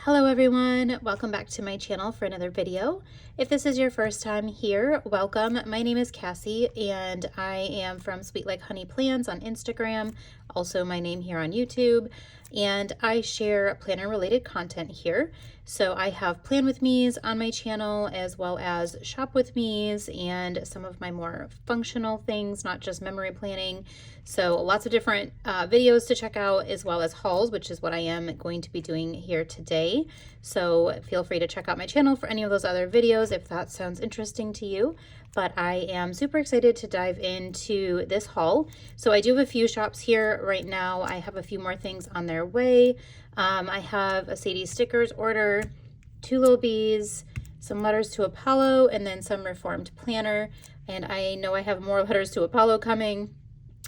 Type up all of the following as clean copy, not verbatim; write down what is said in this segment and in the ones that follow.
Hello everyone, welcome back to my channel for another video. If this is your first time here, welcome. My name is Cassie and I am from Sweet Like Honey Plans on Instagram, also my name here on YouTube, and I share planner related content here. So I have plan with me's on my channel as well as shop with me's and some of my more functional things, not just memory planning. So lots of different videos to check out as well as hauls, which is what I am going to be doing here today. So feel free to check out my channel for any of those other videos if that sounds interesting to you. But I am super excited to dive into this haul. So I do have a few shops here right now. I have a few more things on their way. I have a Sadie Stickers order, 2 little bees, some letters to Apollo, and then some reformed planner. And I know I have more letters to Apollo coming,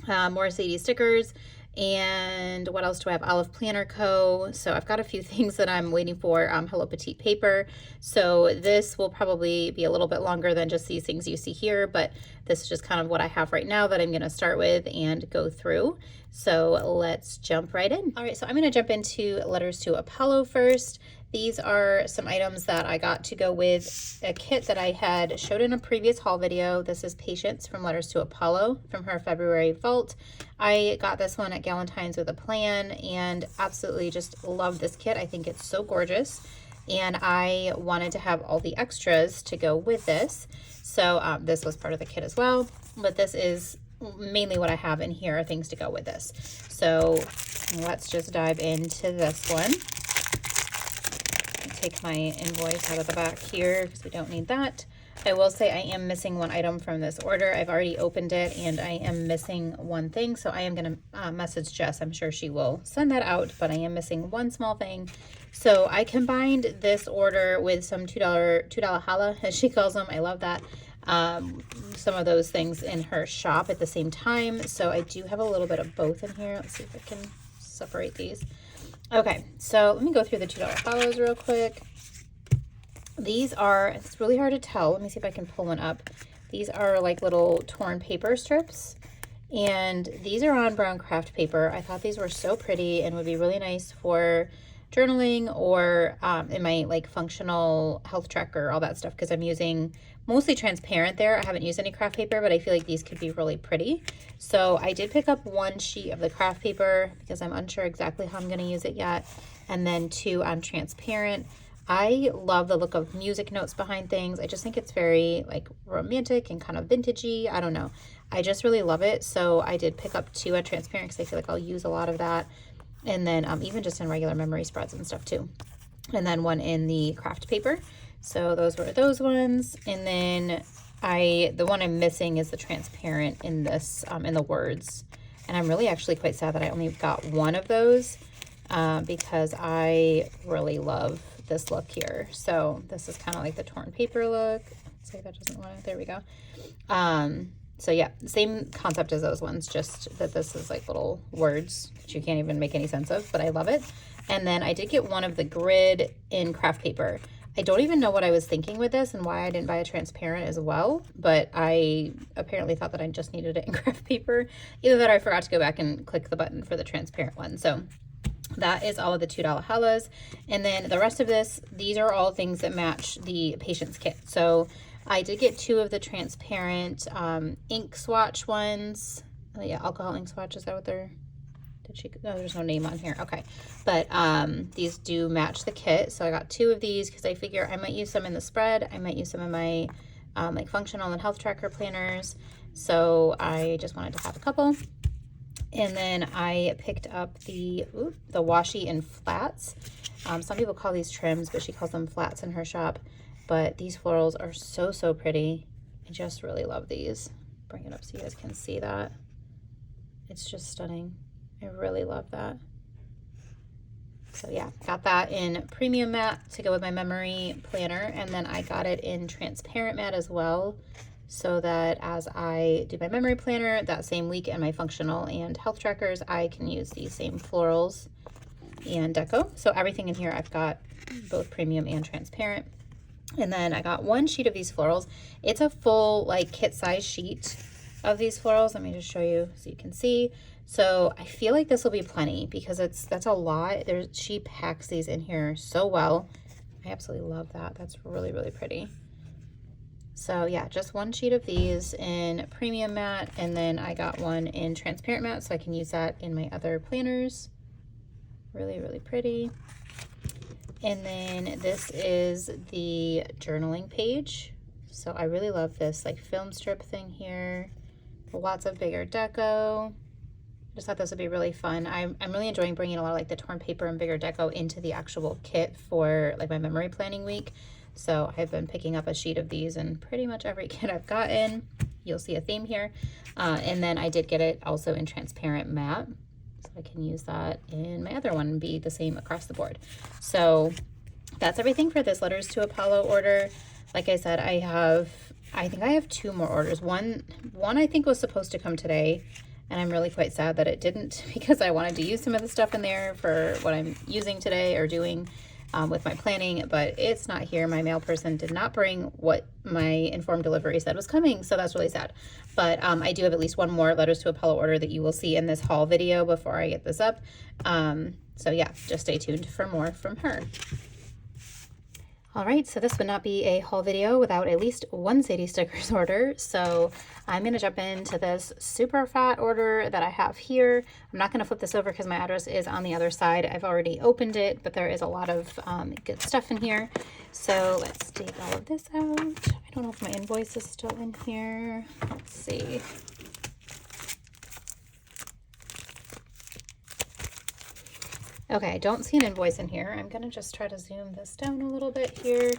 more Sadie Stickers, and what else do I have? Olive Planner Co. So I've got a few things that I'm waiting for. Hello Petite Paper. So this will probably be a little bit longer than just these things you see here, but this is just kind of what I have right now that I'm going to start with and go through. So let's jump right in. All right, so I'm going to jump into letters to Apollo first. These are some items that I got to go with a kit that I had showed in a previous haul video. This is Patience from Letters to Apollo from her February vault. I got this one at Galentine's with a plan and absolutely just love this kit. I think it's so gorgeous. And I wanted to have all the extras to go with this. So this was part of the kit as well, but this is mainly what I have in here are things to go with this. So let's just dive into this one. Take my invoice out of the back here because we don't need that. I will say I am missing one item from this order. I've already opened it and I am missing one thing. So I am going to message Jess. I'm sure she will send that out, but I am missing one small thing. So I combined this order with some $2 challah, as she calls them. I love that. Some of those things in her shop at the same time. So I do have a little bit of both in here. Let's see if I can separate these. Okay, so let me go through the $2 follows real quick. These are, it's really hard to tell. Let me see if I can pull one up. These are like little torn paper strips, and these are on brown craft paper. I thought these were so pretty and would be really nice for journaling or in my like functional health tracker, all that stuff, because I'm using mostly transparent there. I haven't used any craft paper, but I feel like these could be really pretty. So I did pick up 1 sheet of the craft paper because I'm unsure exactly how I'm going to use it yet, and then 2 on transparent. I love the look of music notes behind things. I just think it's very like romantic and kind of vintagey. I don't know. I just really love it. So I did pick up 2 on transparent because I feel like I'll use a lot of that. And then even just in regular memory spreads and stuff too. And then 1 in the craft paper. So those were those ones. And then the one I'm missing is the transparent in this, in the words. And I'm really actually quite sad that I only got 1 of those because I really love this look here. So this is kind of like the torn paper look. Let's see if that doesn't want it. There we go. So yeah, same concept as those ones, just that this is like little words that you can't even make any sense of, but I love it. And then I did get 1 of the grid in craft paper. I don't even know what I was thinking with this and why I didn't buy a transparent as well, but I apparently thought that I just needed it in craft paper. Either that or I forgot to go back and click the button for the transparent one. So that is all of the $2 hallas. And then the rest of this, these are all things that match the Patience kit. So I did get 2 of the transparent ink swatch ones. Oh yeah, alcohol ink swatch, is that what they're, no, there's no name on here. Okay, but these do match the kit. So I got 2 of these because I figure I might use some in the spread. I might use some in my like functional and health tracker planners. So I just wanted to have a couple. And then I picked up the washi in flats. Some people call these trims, but she calls them flats in her shop. But these florals are so, so pretty. I just really love these. Bring it up so you guys can see that. It's just stunning. I really love that. So yeah, got that in premium matte to go with my memory planner. And then I got it in transparent matte as well, so that as I do my memory planner that same week and my functional and health trackers, I can use these same florals and deco. So everything in here I've got both premium and transparent. And then I got 1 sheet of these florals. It's a full like kit size sheet of these florals. Let me just show you so you can see. So I feel like this will be plenty because that's a lot. She packs these in here so well. I absolutely love that. That's really, really pretty. So yeah, just one sheet of these in premium matte, and then I got one in transparent matte so I can use that in my other planners. Really, really pretty. And then this is the journaling page. So I really love this like film strip thing here. Lots of bigger deco. Just thought this would be really fun. I'm really enjoying bringing a lot of like the torn paper and bigger deco into the actual kit for like my memory planning week. So I've been picking up a sheet of these in pretty much every kit I've gotten. You'll see a theme here. And then I did get it also in transparent matte. So I can use that in my other one and be the same across the board. So that's everything for this Letters to Apollo order. Like I said, I think I have 2 more orders. One I think was supposed to come today, and I'm really quite sad that it didn't because I wanted to use some of the stuff in there for what I'm using today or doing with my planning, but it's not here. My mail person did not bring what my informed delivery said was coming, so that's really sad. But I do have at least one more Letters to Apollo order that you will see in this haul video before I get this up. So yeah, just stay tuned for more from her. All right, so this would not be a haul video without at least one Sadie Stickers order. So I'm going to jump into this super fat order that I have here. I'm not going to flip this over because my address is on the other side. I've already opened it, but there is a lot of good stuff in here. So let's take all of this out. I don't know if my invoice is still in here. Let's see. Okay, I don't see an invoice in here. I'm gonna just try to zoom this down a little bit here.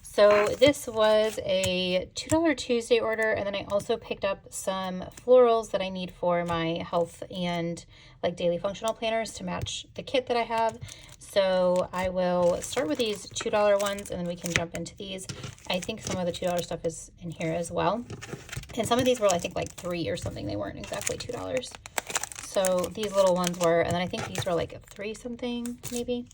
So this was a $2 Tuesday order, and then I also picked up some florals that I need for my health and like daily functional planners to match the kit that I have. So I will start with these $2 ones, and then we can jump into these. I think some of the $2 stuff is in here as well. And some of these were, I think, like $3 or something. They weren't exactly $2. So these little ones were, and then I think these were like $3 something maybe.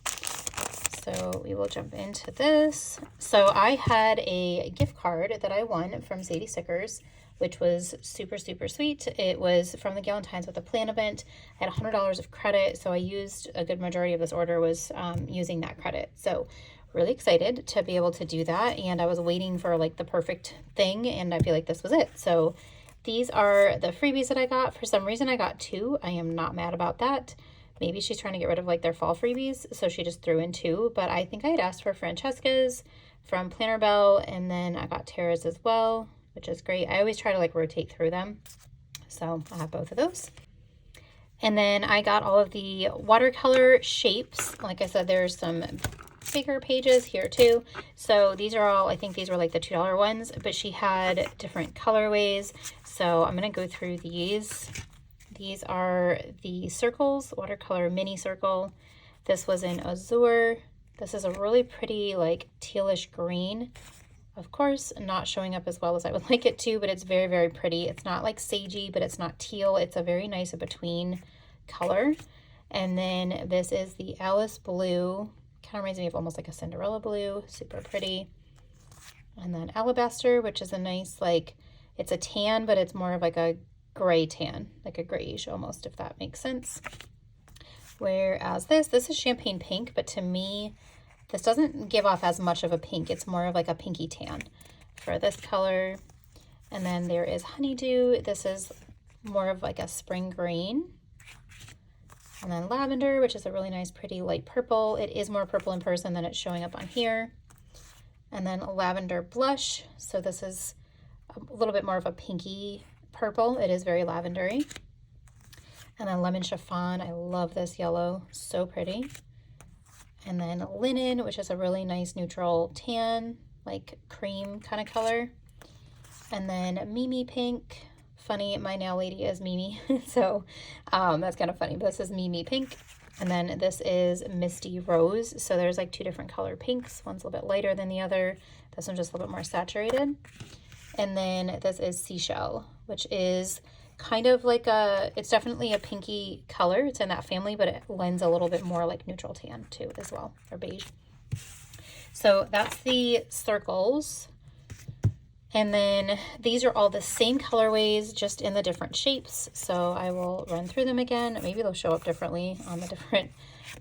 So we will jump into this. So I had a gift card that I won from Sadie Stickers, which was super, super sweet. It was from the Galentine's with a plan event. I had $100 of credit, so I used a good majority of this order was using that credit. So really excited to be able to do that. And I was waiting for like the perfect thing, and I feel like this was it. So these are the freebies that I got. For some reason, I got 2. I am not mad about that. Maybe she's trying to get rid of like their fall freebies, so she just threw in 2. But I think I had asked for Francesca's from Planner Bell, and then I got Tara's as well, which is great. I always try to like rotate through them. So I have both of those. And then I got all of the watercolor shapes. Like I said, there's some bigger pages here too. So these are all, I think these were like the $2 ones, but she had different colorways. So I'm going to go through these. These are the circles, watercolor mini circle. This was in azure. This is a really pretty like tealish green. Of course, not showing up as well as I would like it to, but it's very, very pretty. It's not like sagey, but it's not teal. It's a very nice between color. And then this is the Alice blue. Kind of reminds me of almost like a Cinderella blue, super pretty. And then alabaster, which is a nice, like, it's a tan, but it's more of like a gray tan, like a grayish almost, if that makes sense. Whereas this is champagne pink, but to me, this doesn't give off as much of a pink. It's more of like a pinky tan for this color. And then there is honeydew. This is more of like a spring green. And then lavender, which is a really nice, pretty light purple. It is more purple in person than it's showing up on here. And then lavender blush. So this is a little bit more of a pinky purple. It is very lavendery. And then lemon chiffon. I love this yellow. So pretty. And then linen, which is a really nice neutral tan, like cream kind of color. And then Mimi pink. Funny, my nail lady is Mimi, so that's kind of funny. But this is Mimi pink, and then this is Misty Rose. So there's like 2 different color pinks. One's a little bit lighter than the other. This one's just a little bit more saturated. And then this is Seashell, which is kind of like it's definitely a pinky color. It's in that family, but it lends a little bit more like neutral tan too as well, or beige. So that's the circles. And then these are all the same colorways, just in the different shapes. So I will run through them again. Maybe they'll show up differently on the different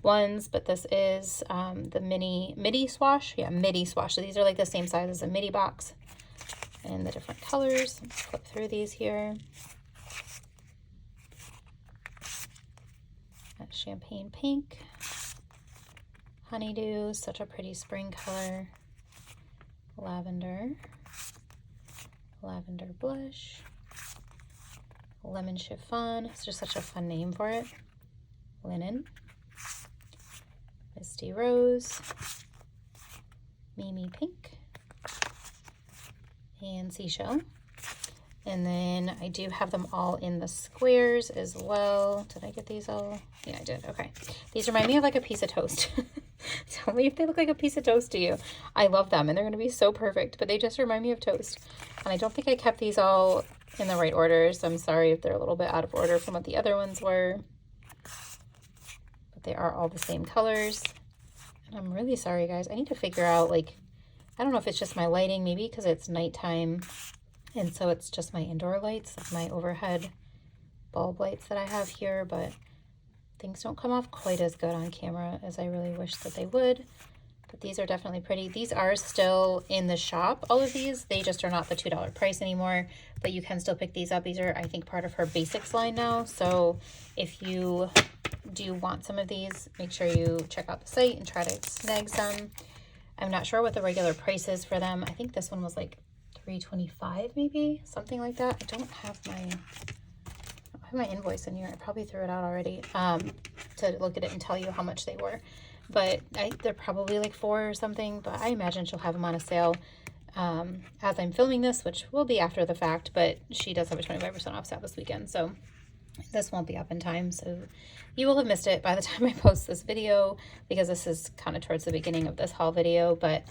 ones, but this is the midi swash. Yeah, midi swash. So these are like the same size as a midi box and the different colors. Flip through these here. That champagne pink, honeydew, such a pretty spring color, lavender, lavender blush, lemon chiffon, it's just such a fun name for it, linen, misty rose, Mimi pink, and seashell. And then I do have them all in the squares as well. Did I get these all? Yeah, I did. Okay. These remind me of like a piece of toast. Tell me if they look like a piece of toast to you. I love them and they're going to be so perfect, but they just remind me of toast. And I don't think I kept these all in the right order, so I'm sorry if they're a little bit out of order from what the other ones were. But they are all the same colors. And I'm really sorry, guys. I need to figure out, like, I don't know if it's just my lighting, maybe because it's nighttime. And so it's just my indoor lights, like my overhead bulb lights that I have here, but things don't come off quite as good on camera as I really wish that they would. But these are definitely pretty. These are still in the shop, all of these. They just are not the $2 price anymore, but you can still pick these up. These are, I think, part of her basics line now. So if you do want some of these, make sure you check out the site and try to snag some. I'm not sure what the regular price is for them. I think this one was like $3.25 maybe, something like that. I don't have my invoice in here. I probably threw it out already to look at it and tell you how much they were, but they're probably like $4 or something, but I imagine she'll have them on a sale as I'm filming this, which will be after the fact, but she does have a 25% off sale this weekend, so this won't be up in time, so you will have missed it by the time I post this video, because this is kind of towards the beginning of this haul video. But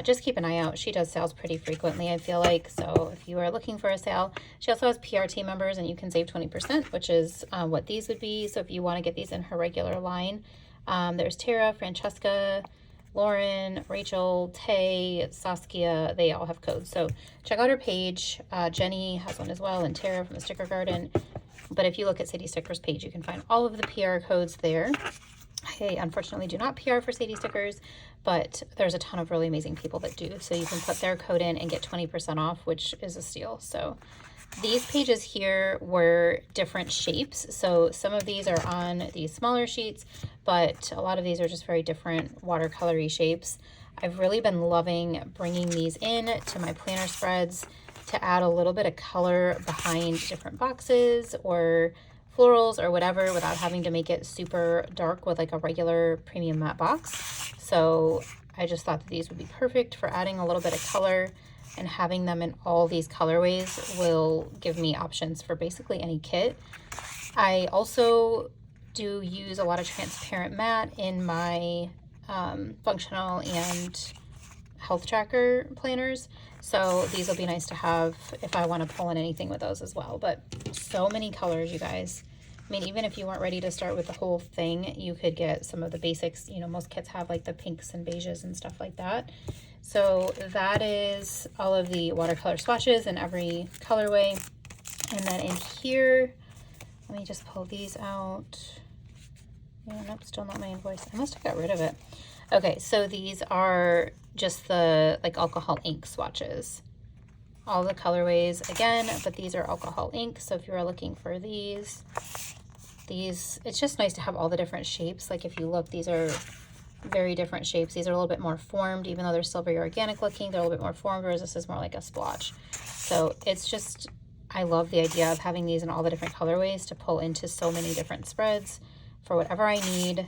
just keep an eye out. She does sales pretty frequently, I feel like. So if you are looking for a sale, she also has PRT members and you can save 20%, which is what these would be. So if you want to get these in her regular line, there's Tara, Francesca, Lauren, Rachel, Tay, Saskia, they all have codes. So check out her page. Jenny has one as well, and Tara from the Sticker Garden. But if you look at Sadie Stickers page, you can find all of the PR codes there. I unfortunately do not PR for Sadie Stickers, but there's a ton of really amazing people that do. So you can put their code in and get 20% off, which is a steal. So these pages here were different shapes. So some of these are on these smaller sheets, but a lot of these are just very different watercolory shapes. I've really been loving bringing these in to my planner spreads to add a little bit of color behind different boxes or florals or whatever without having to make it super dark with like a regular premium matte box. So I just thought that these would be perfect for adding a little bit of color, and having them in all these colorways will give me options for basically any kit. I also do use a lot of transparent matte in my functional and health tracker planners, so these will be nice to have if I want to pull in anything with those as well. But so many colors, you guys. I mean, even if you weren't ready to start with the whole thing, you could get some of the basics. You know, most kits have like the pinks and beiges and stuff like that. So that is all of the watercolor swatches in every colorway. And then in here, let me just pull these out. Yeah, nope, still not my invoice. I must have got rid of it. Okay, so these are just the like alcohol ink swatches. All the colorways again, but these are alcohol ink. So if you are looking for these, it's just nice to have all the different shapes. Like if you look, these are very different shapes. These are a little bit more formed, even though they're still very organic looking, they're a little bit more formed, whereas this is more like a splotch. So it's just, I love the idea of having these in all the different colorways to pull into so many different spreads for whatever I need.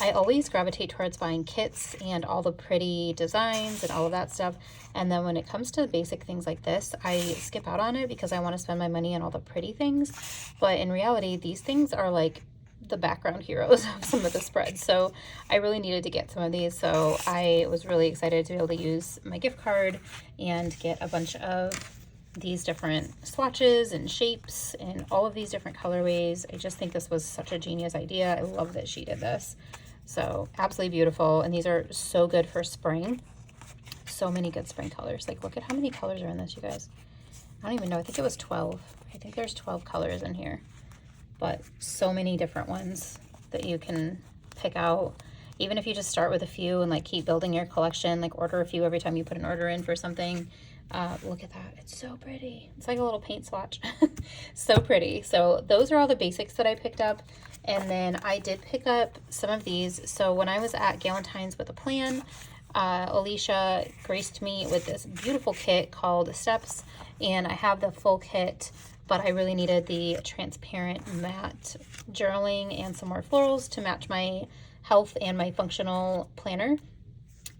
I always gravitate towards buying kits and all the pretty designs and all of that stuff. And then when it comes to basic things like this, I skip out on it because I want to spend my money on all the pretty things. But in reality, these things are like the background heroes of some of the spreads. So I really needed to get some of these. So I was really excited to be able to use my gift card and get a bunch of these different swatches and shapes and all of these different colorways. I just think this was such a genius idea. I love that she did this. So absolutely beautiful. And these are so good for spring. so many good spring colors. Like, look at how many colors are in this, you guys. I don't even know. I think it was 12. I think there's 12 colors in here. But so many different ones that you can pick out. Even if you just start with a few and like keep building your collection, like order a few every time you put an order in for something. Look at that. It's so pretty. It's like a little paint swatch. So pretty. So those are all the basics that I picked up. And then I did pick up some of these. So when I was at Galentine's with a plan, Alicia graced me with this beautiful kit called Steps. And I have the full kit, but I really needed the transparent matte journaling and some more florals to match my health and my functional planner.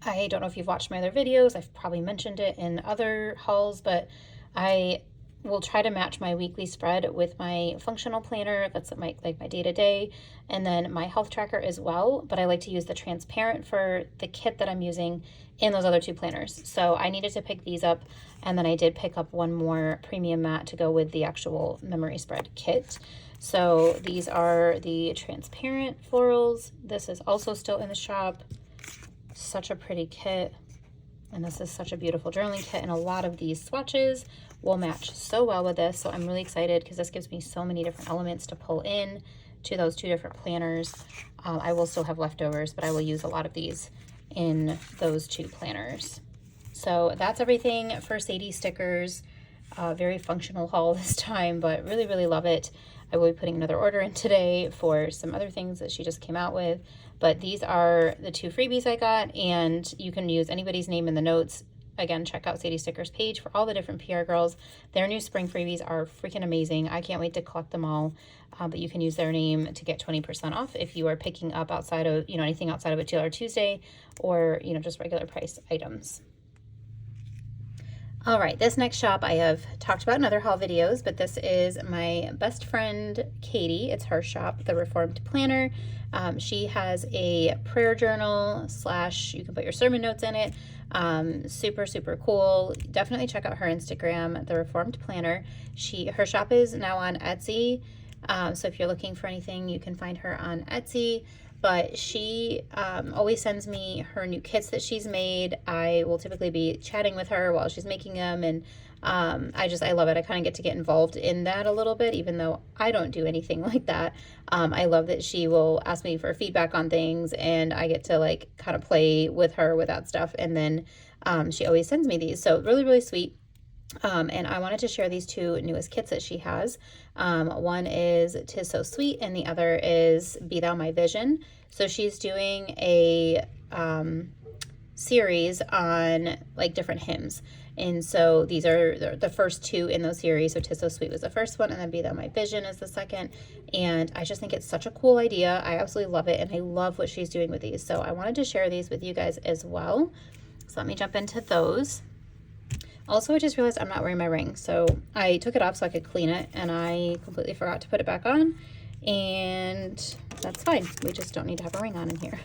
I don't know if you've watched my other videos. I've probably mentioned it in other hauls, but I will try to match my weekly spread with my functional planner. That's my day-to-day, and then my health tracker as well. But I like to use the transparent for the kit that I'm using in those other two planners. So I needed to pick these up, and then I did pick up one more premium matte to go with the actual memory spread kit. So these are the transparent florals. This is also still in the shop. Such a pretty kit. And this is such a beautiful journaling kit. And a lot of these swatches will match so well with this. So I'm really excited because this gives me so many different elements to pull in to those two different planners. I will still have leftovers, but I will use a lot of these in those two planners. So that's everything for Sadie Stickers. Very functional haul this time, but really, really love it. I will be putting another order in today for some other things that she just came out with. But these are the two freebies I got, and you can use anybody's name in the notes. Again, check out Sadie Stickers page for all the different PR girls. Their new spring freebies are freaking amazing. I can't wait to collect them all. But you can use their name to get 20% off if you are picking up outside of, anything outside of a $2 Tuesday or, just regular price items. All right, this next shop I have talked about in other haul videos, but this is my best friend, Katie. It's her shop, The Reformed Planner. She has a prayer journal / you can put your sermon notes in it. Super, super cool. Definitely check out her Instagram, The Reformed Planner. Her shop is now on Etsy. So if you're looking for anything, you can find her on Etsy. But she always sends me her new kits that she's made. I will typically be chatting with her while she's making them, and I love it. I kind of get involved in that a little bit, even though I don't do anything like that. I love that she will ask me for feedback on things, and I get to kind of play with her with that stuff, and then she always sends me these. So really, really sweet. And I wanted to share these two newest kits that she has. One is 'Tis So Sweet, and the other is Be Thou My Vision. So she's doing a series on different hymns. And so these are the first two in those series. So 'Tis So Sweet was the first one, and then Be Thou My Vision is the second. And I just think it's such a cool idea. I absolutely love it, and I love what she's doing with these. So I wanted to share these with you guys as well. So let me jump into those. Also, I just realized I'm not wearing my ring, so I took it off so I could clean it, and I completely forgot to put it back on, and that's fine. We just don't need to have a ring on in here.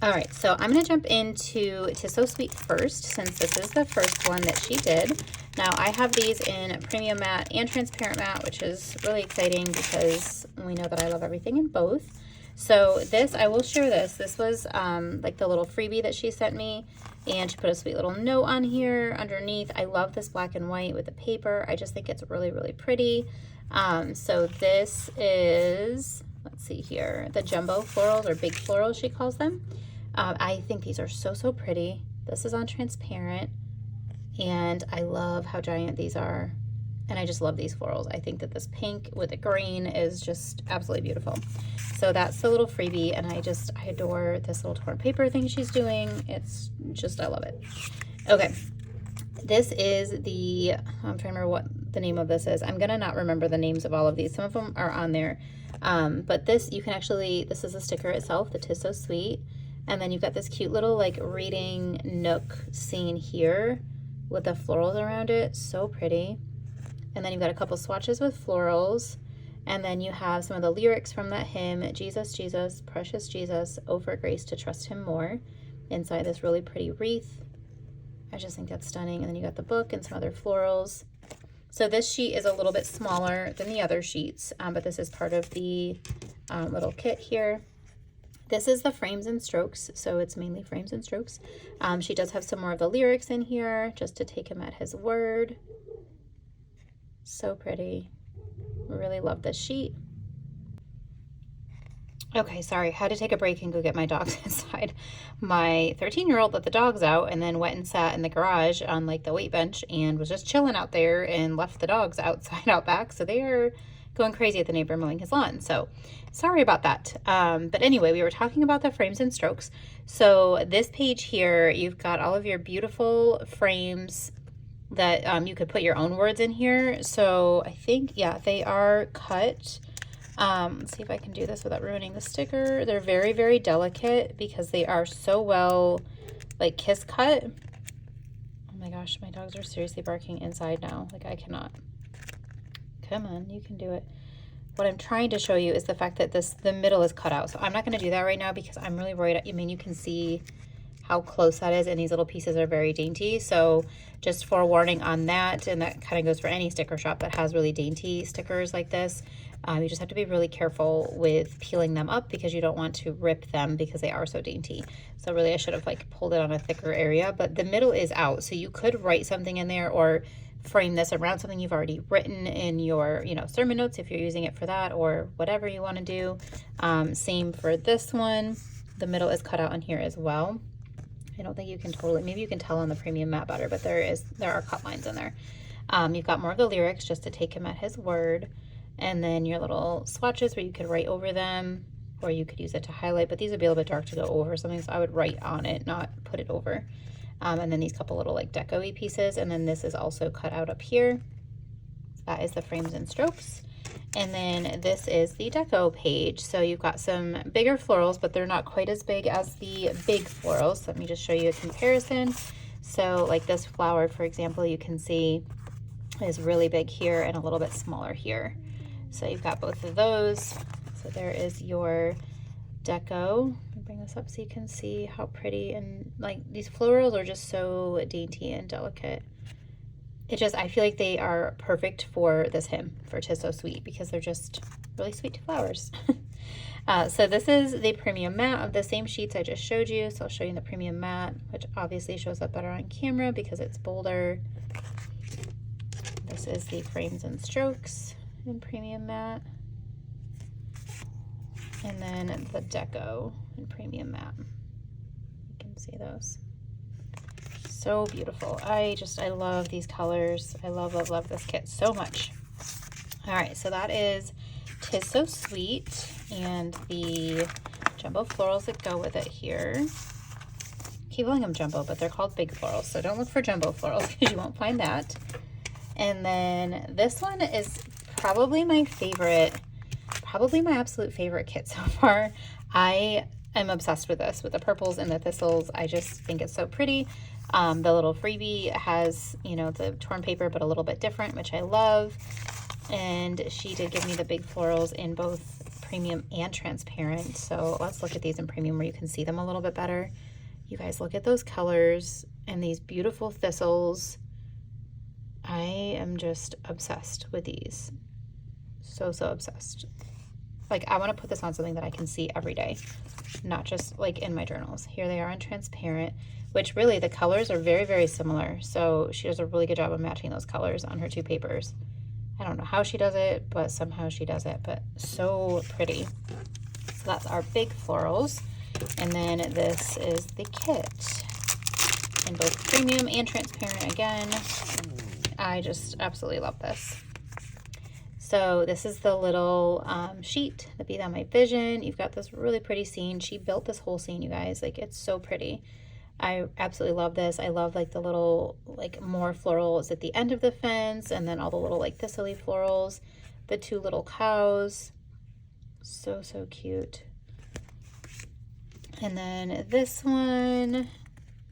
All right, so I'm going to jump into 'Tis So Sweet first, since this is the first one that she did. Now, I have these in premium matte and transparent matte, which is really exciting because we know that I love everything in both. So this, I will share this. This was the little freebie that she sent me, and she put a sweet little note on here underneath. I love this black and white with the paper. I just think it's really, really pretty. So this is, let's see here, the jumbo florals, or big florals she calls them. I think these are so, so pretty. This is on transparent, and I love how giant these are. And I just love these florals. I think that this pink with the green is just absolutely beautiful. So that's the little freebie, and I adore this little torn paper thing she's doing. It's just, I love it. Okay, this is I'm trying to remember what the name of this is. I'm gonna not remember the names of all of these. Some of them are on there. But this, you can actually, this is a sticker itself, the 'Tis So Sweet. And then you've got this cute little reading nook scene here with the florals around it. So pretty. And then you've got a couple swatches with florals. And then you have some of the lyrics from that hymn, Jesus, Jesus, precious Jesus, oh for grace to trust him more, inside this really pretty wreath. I just think that's stunning. And then you got the book and some other florals. So this sheet is a little bit smaller than the other sheets, but this is part of the little kit here. This is the frames and strokes, so it's mainly frames and strokes. She does have some more of the lyrics in here, just to take him at his word. So pretty. Really love this sheet. Okay, sorry, had to take a break and go get my dogs inside. My 13-year-old let the dogs out and then went and sat in the garage on like the weight bench and was just chilling out there and left the dogs outside out back. So they are going crazy at the neighbor mowing his lawn. So sorry about that. But anyway, we were talking about the frames and strokes. So this page here, you've got all of your beautiful frames that you could put your own words in here. So I think, yeah, they are cut. Let's see if I can do this without ruining the sticker. They're very, very delicate because they are so well, like, kiss cut. Oh my gosh, my dogs are seriously barking inside now. Like, I cannot. Come on, you can do it. What I'm trying to show you is the fact that the middle is cut out. So I'm not going to do that right now because I'm really worried. I mean, you can see how close that is, and these little pieces are very dainty. So just forewarning on that, and that kind of goes for any sticker shop that has really dainty stickers like this. You just have to be really careful with peeling them up because you don't want to rip them because they are so dainty. So really I should have like pulled it on a thicker area, but the middle is out. So you could write something in there or frame this around something you've already written in your, you know, sermon notes if you're using it for that or whatever you want to do. Same for this one. The middle is cut out on here as well. I don't think you can totally, maybe you can tell on the premium matte butter, but there are cut lines in there. You've got more of the lyrics just to take him at his word. And then your little swatches where you could write over them, or you could use it to highlight, but these would be a little bit dark to go over something, so I would write on it, not put it over. And then these couple little like deco-y pieces, and then this is also cut out up here. That is the frames and strokes. And then this is the deco page. So you've got some bigger florals, but they're not quite as big as the big florals. So let me just show you a comparison. So like this flower, for example, you can see is really big here and a little bit smaller here. So you've got both of those. So there is your deco. Let me bring this up so you can see how pretty, and like these florals are just so dainty and delicate. I feel like they are perfect for this hymn, for 'Tis So Sweet, because they're just really sweet flowers. So this is the premium matte of the same sheets I just showed you. So I'll show you the premium matte, which obviously shows up better on camera because it's bolder. This is the frames and strokes in premium matte, and then the deco in premium matte. You can see those. So beautiful. I love these colors. I love this kit so much. All right, so that is 'Tis So Sweet and the jumbo florals that go with it here. Keep calling them jumbo, but they're called big florals, so don't look for jumbo florals because you won't find that. And then this one is probably my favorite, probably my absolute favorite kit so far. I am obsessed with this, with the purples and the thistles. I just think it's so pretty. The little freebie has, you know, the torn paper, but a little bit different, which I love. And she did give me the big florals in both premium and transparent. So let's look at these in premium where you can see them a little bit better. You guys, look at those colors and these beautiful thistles. I am just obsessed with these. So obsessed. Like, I want to put this on something that I can see every day, not just like in my journals. Here they are in transparent, which really the colors are very, very similar. So she does a really good job of matching those colors on her two papers. I don't know how she does it, but somehow she does it, but so pretty. So that's our big florals. And then this is the kit in both premium and transparent again. I just absolutely love this. So this is the little sheet, the Be Thou My Vision. You've got this really pretty scene. She built this whole scene, you guys. Like, it's so pretty. I absolutely love this. I love like the little like more florals at the end of the fence, and then all the little like thistly florals, the two little cows. So cute. And then this one,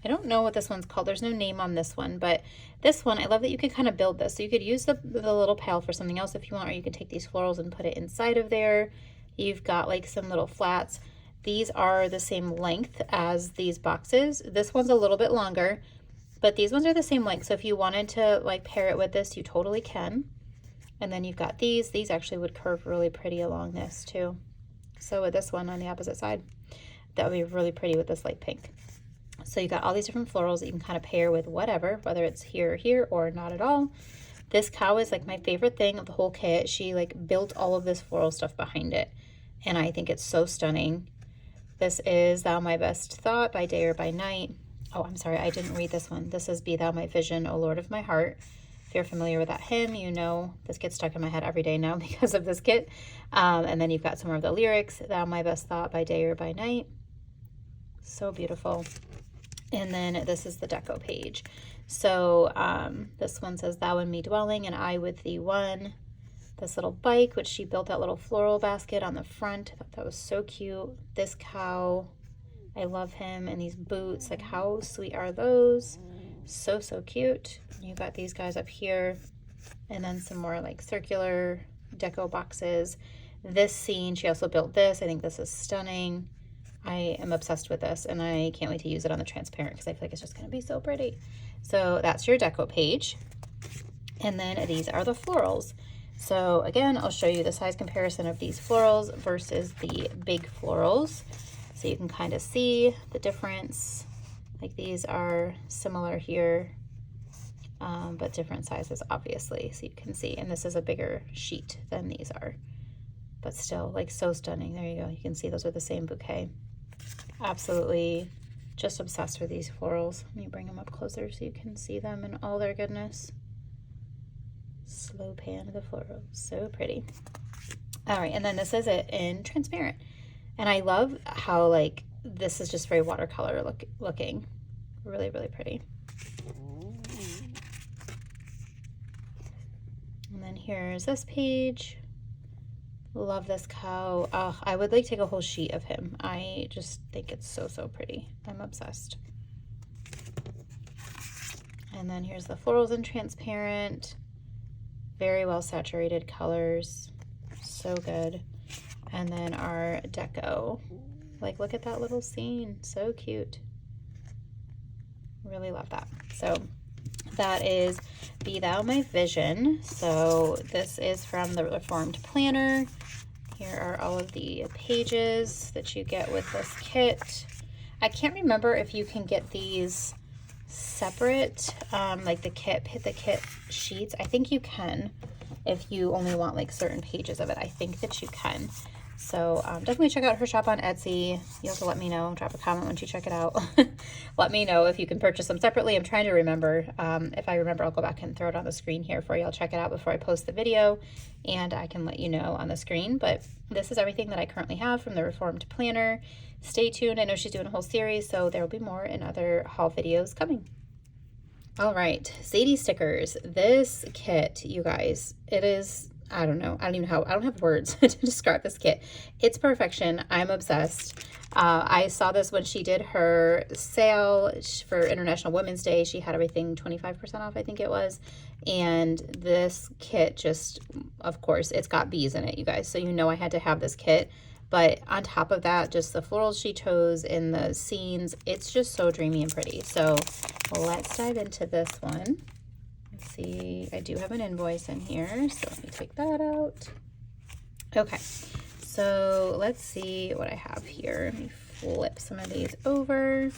I don't know what this one's called. There's no name on this one, but this one, I love that you can kind of build this. So you could use the little pail for something else if you want, or you could take these florals and put it inside of there. You've got like some little flats. These are the same length as these boxes. This one's a little bit longer, But these ones are the same length. So if you wanted to like pair it with this, you totally can. And then you've got these. These actually would curve really pretty along this too. So with this one on the opposite side, that would be really pretty with this light pink. So you got all these different florals that you can kind of pair with whatever, whether it's here or here or not at all. This cow is like my favorite thing of the whole kit. She like built all of this floral stuff behind it. And I think it's so stunning. This is Thou My Best Thought by Day or by Night. Oh, I'm sorry, I didn't read this one. This is Be Thou My Vision, O Lord of My Heart. If you're familiar with that hymn, you know this gets stuck in my head every day now because of this kit. And then you've got some more of the lyrics, Thou My Best Thought by Day or by Night. So beautiful. And then this is the deco page. So this one says, Thou in me dwelling and I with thee one. This little bike, which she built that little floral basket on the front. I thought that was so cute. This cow, I love him. And these boots, like how sweet are those? So, so cute. You got these guys up here. And then some more like circular deco boxes. This scene, she also built this. I think this is stunning. I am obsessed with this and I can't wait to use it on the transparent because I feel like it's just going to be so pretty. So that's your deco page. And then these are the florals. So again, I'll show you the size comparison of these florals versus the big florals. So you can kind of see the difference. Like these are similar here, but different sizes obviously. So you can see, and this is a bigger sheet than these are, but still like so stunning. There you go. You can see those are the same bouquet. Absolutely just obsessed with these florals. Let me bring them up closer so you can see them in all their goodness. Slow pan of the florals, so pretty. All right, and then this is it in transparent. And I love how like this is just very watercolor looking. Really, really pretty. And then here's this page. Love this cow. Oh, I would like take a whole sheet of him. I just think it's so, so pretty. I'm obsessed. And then here's the florals in transparent. Very well saturated colors. So good. And then our deco. Like, look at that little scene. So cute. Really love that. So that is Be Thou My Vision. So this is from the Reformed Planner. Here are all of the pages that you get with this kit. I can't remember if you can get these separate, like the kit sheets. I think you can if you only want like certain pages of it. I think that you can. So definitely check out her shop on Etsy. You have to let me know. Drop a comment once you check it out. Let me know if you can purchase them separately. I'm trying to remember. If I remember, I'll go back and throw it on the screen here for you. I'll check it out before I post the video, and I can let you know on the screen. But this is everything that I currently have from the Reformed Planner. Stay tuned. I know she's doing a whole series, so there will be more in other haul videos coming. All right, Sadie Stickers. This kit, you guys, it is... I don't know. I don't even know how, I don't have words to describe this kit. It's perfection. I'm obsessed. I saw this when she did her sale for International Women's Day. She had everything 25% off, I think it was. And this kit just, of course, it's got bees in it, you guys. So you know I had to have this kit. But on top of that, just the florals she chose in the scenes, it's just so dreamy and pretty. So let's dive into this one. See, I do have an invoice in here, so let me take that out. Okay, so let's see what I have here. Let me flip some of these over.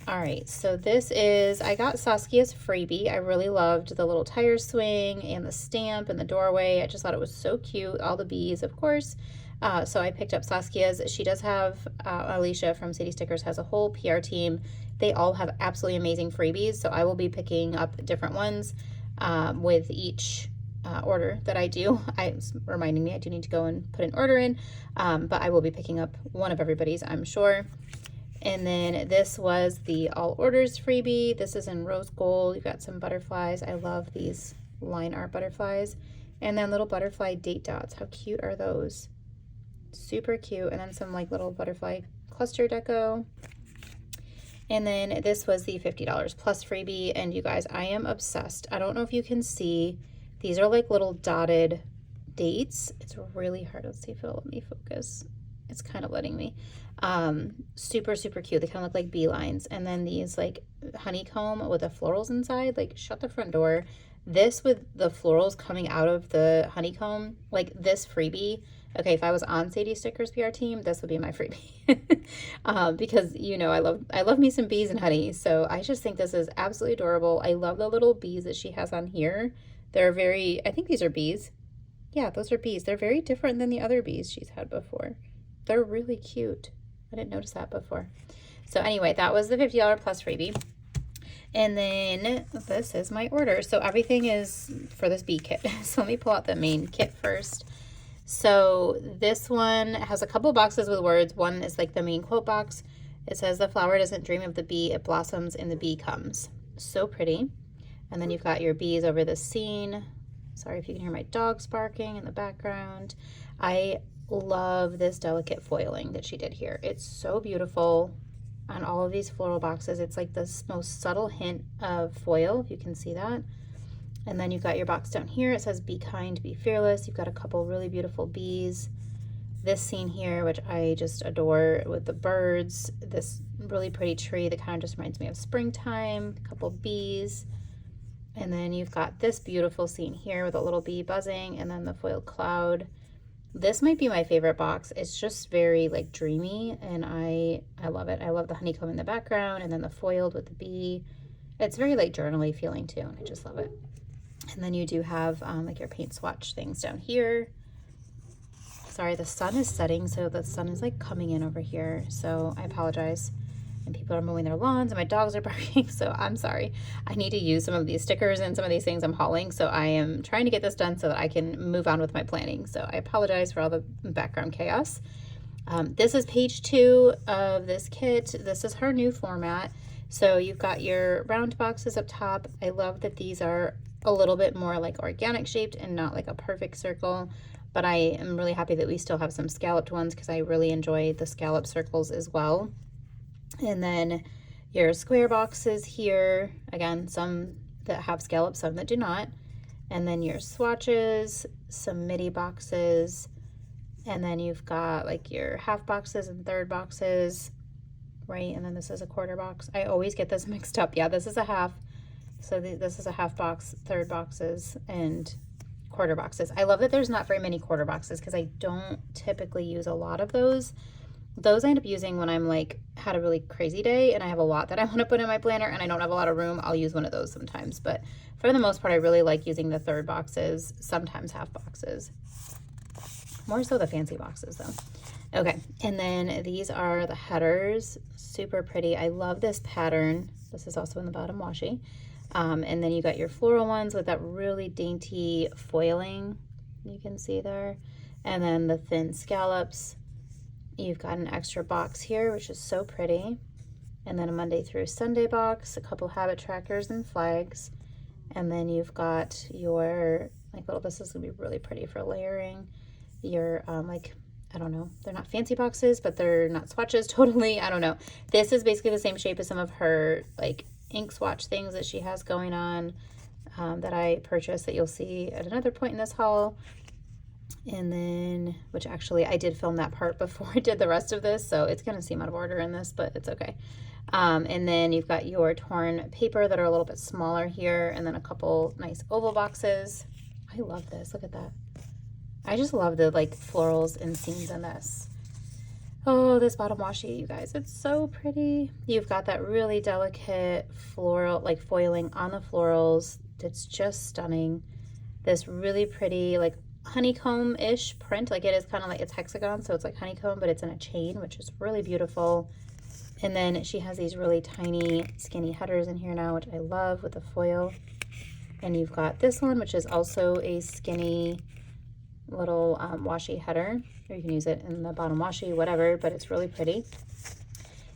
All right, so this is, I got Saskia's freebie. I really loved the little tire swing and the stamp and the doorway. I just thought it was so cute. All the bees, of course. So I picked up Saskia's. She does have, Alicia from Sadie Stickers has a whole PR team. They all have absolutely amazing freebies, so I will be picking up different ones with each order that I do. It's reminding me I do need to go and put an order in, but I will be picking up one of everybody's, I'm sure. And then this was the All Orders freebie. This is in rose gold. You've got some butterflies. I love these line art butterflies. And then little butterfly date dots. How cute are those? Super cute. And then some like little butterfly cluster deco. And then this was the $50 plus freebie. And you guys, I am obsessed. I don't know if you can see. These are like little dotted dates. It's really hard. Let's see if it'll let me focus. It's kind of letting me. Super, super cute. They kind of look like beelines. And then these like honeycomb with the florals inside. Like, shut the front door. This with the florals coming out of the honeycomb, like this freebie. Okay, if I was on Sadie Stickers PR team, this would be my freebie. Because you know I love me some bees and honey. So I just think this is absolutely adorable. I love the little bees that she has on here. They're very, I think these are bees. Yeah, those are bees. They're very different than the other bees she's had before. They're really cute. I didn't notice that before. So anyway, that was the $50 plus freebie. And then this is my order. So everything is for this bee kit. So let me pull out the main kit first. So this one has a couple boxes with words. One is like the main quote box. It says, "The flower doesn't dream of the bee, it blossoms and the bee comes." So pretty. And then you've got your bees over the scene. Sorry if you can hear my dogs barking in the background. I love this delicate foiling that she did here. It's so beautiful on all of these floral boxes. It's like this most subtle hint of foil, if you can see that. And then you've got your box down here. It says, "Be kind, be fearless." You've got a couple really beautiful bees. This scene here, which I just adore, with the birds, this really pretty tree that kind of just reminds me of springtime, a couple bees. And then you've got this beautiful scene here with a little bee buzzing, and then the foiled cloud. This might be my favorite box. It's just very like dreamy, and I love it. I love the honeycomb in the background, and then the foiled with the bee. It's very like journaly feeling too, and I just love it. And then you do have like your paint swatch things down here. Sorry, the sun is setting, so the sun is like coming in over here, so I apologize. And people are mowing their lawns and my dogs are barking, so I'm sorry. I need to use some of these stickers and some of these things I'm hauling, so I am trying to get this done so that I can move on with my planning. So I apologize for all the background chaos. This is page 2 of this kit. This is her new format. So you've got your round boxes up top. I love that these are a little bit more like organic shaped and not like a perfect circle, but I am really happy that we still have some scalloped ones because I really enjoy the scallop circles as well. And then your square boxes here, again, some that have scallops, some that do not. And then your swatches, some midi boxes, and then you've got like your half boxes and third boxes, right? And then this is a quarter box. I always get this mixed up. Yeah, this is a half. So this is a half box, third boxes, and quarter boxes. I love that there's not very many quarter boxes because I don't typically use a lot of those. Those I end up using when I'm like had a really crazy day and I have a lot that I want to put in my planner and I don't have a lot of room. I'll use one of those sometimes, but for the most part I really like using the third boxes, sometimes half boxes, more so the fancy boxes though. Okay, and then these are the headers. Super pretty. I love this pattern. This is also in the bottom washi. And then you got your floral ones with that really dainty foiling you can see there, and then the thin scallops. You've got an extra box here, which is so pretty. And then a Monday through Sunday box, a couple habit trackers and flags. And then you've got your, like little, this is gonna be really pretty for layering. Your, like, I don't know, they're not fancy boxes, but they're not swatches totally. I don't know. This is basically the same shape as some of her like ink swatch things that she has going on that I purchased that you'll see at another point in this haul. And then, which actually I did film that part before I did the rest of this, so it's going to seem out of order in this, but it's okay. And then you've got your torn paper that are a little bit smaller here, and then a couple nice oval boxes. I love this. Look at that. I just love the like florals and scenes in this. Oh, this bottom washi, you guys, it's so pretty. You've got that really delicate floral, like foiling on the florals. It's just stunning. This really pretty, like honeycomb-ish print. Like it is kind of like, it's hexagon, so it's like honeycomb, but it's in a chain, which is really beautiful. And then she has these really tiny skinny headers in here now, which I love with the foil. And you've got this one, which is also a skinny little washi header, or you can use it in the bottom washi, whatever, but it's really pretty.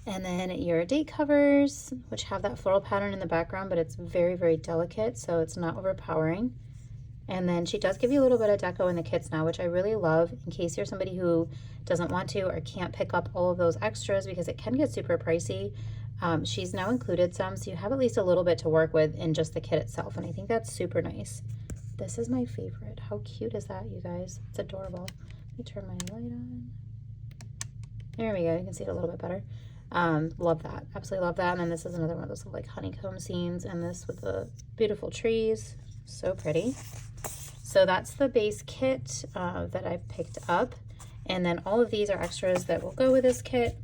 And then your date covers, which have that floral pattern in the background, but it's very, very delicate, so it's not overpowering. And then she does give you a little bit of deco in the kits now, which I really love in case you're somebody who doesn't want to or can't pick up all of those extras because it can get super pricey. She's now included some, so you have at least a little bit to work with in just the kit itself, and I think that's super nice. This is my favorite. How cute is that, you guys? It's adorable. Let me turn my light on. There we go. You can see it a little bit better. Love that. Absolutely love that. And then this is another one of those like honeycomb scenes, and this with the beautiful trees. So pretty. So that's the base kit that I picked up. And then all of these are extras that will go with this kit.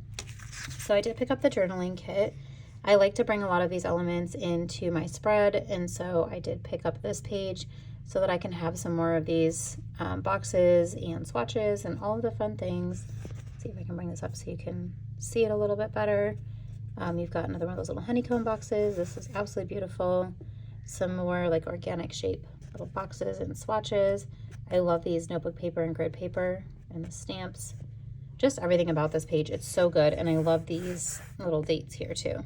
So I did pick up the journaling kit. I like to bring a lot of these elements into my spread, and so I did pick up this page so that I can have some more of these boxes and swatches and all of the fun things. Let's see if I can bring this up so you can see it a little bit better. You've got another one of those little honeycomb boxes. This is absolutely beautiful. Some more like organic shape little boxes and swatches. I love these notebook paper and grid paper and the stamps. Just everything about this page, it's so good. And I love these little dates here too.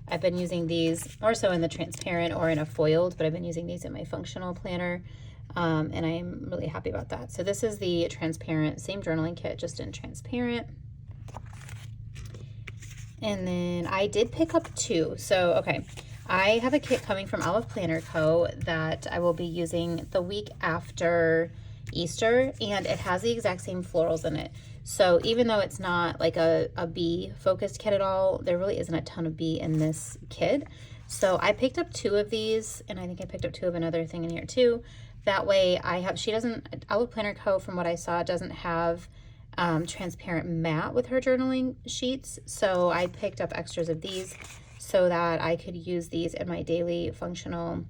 I've been using these more so in the transparent or in a foiled, but I've been using these in my functional planner, and I'm really happy about that. So this is the transparent, same journaling kit, just in transparent. And then I did pick up two. So, okay, I have a kit coming from Olive Planner Co. that I will be using the week after Easter, and it has the exact same florals in it. So even though it's not like a bee focused kit at all, there really isn't a ton of bee in this kit. So I picked up two of these, and I think I picked up two of another thing in here too. That way I have, Olive Planner Co. from what I saw doesn't have transparent matte with her journaling sheets. So I picked up extras of these so that I could use these in my daily functional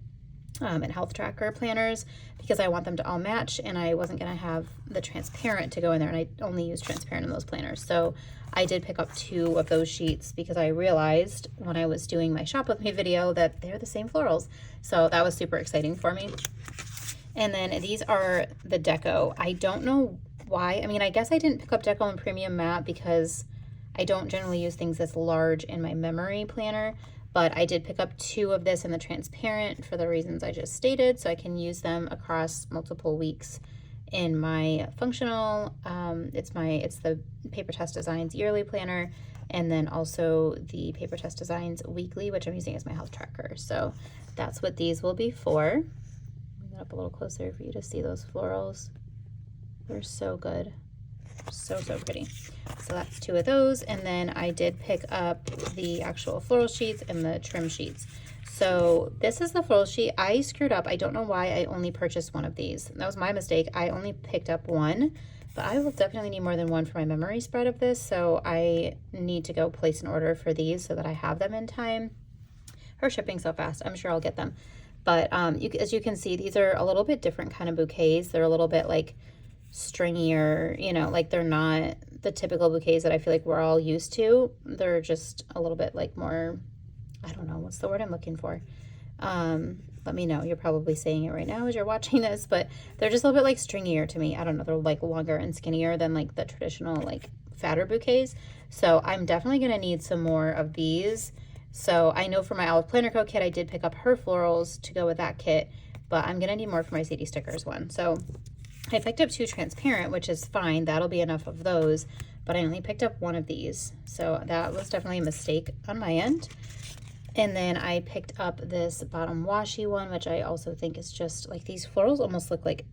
and health tracker planners, because I want them to all match, and I wasn't going to have the transparent to go in there, and I only use transparent in those planners. So I did pick up two of those sheets because I realized when I was doing my shop with me video that they're the same florals. So that was super exciting for me. And then these are the Deco. I don't know why. I mean, I guess I didn't pick up Deco and Premium Matte because I don't generally use things this large in my memory planner. But I did pick up two of this in the transparent for the reasons I just stated, so I can use them across multiple weeks in my functional. It's the Paper Test Designs yearly planner, and then also the Paper Test Designs weekly, which I'm using as my health tracker. So that's what these will be for. Bring that up a little closer for you to see those florals. They're so good. So pretty. So that's two of those, and then I did pick up the actual floral sheets and the trim sheets. So this is the floral sheet. I screwed up. I don't know why I only purchased one of these. That was my mistake. I only picked up one, but I will definitely need more than one for my memory spread of this, so I need to go place an order for these so that I have them in time. Her shipping so fast. I'm sure I'll get them. But as you can see, these are a little bit different kind of bouquets. They're a little bit like stringier, you know, like they're not the typical bouquets that I feel like we're all used to. They're just a little bit like more, I don't know, what's the word I'm looking for? Let me know. You're probably saying it right now as you're watching this, but they're just a little bit like stringier to me. I don't know. They're like longer and skinnier than like the traditional like fatter bouquets. So I'm definitely going to need some more of these. So I know for my Olive Planner Co. kit, I did pick up her florals to go with that kit, but I'm going to need more for my Sadie Stickers one. So I picked up two transparent, which is fine. That'll be enough of those, but I only picked up one of these. So that was definitely a mistake on my end. And then I picked up this bottom washi one, which I also think is just like, these florals almost look like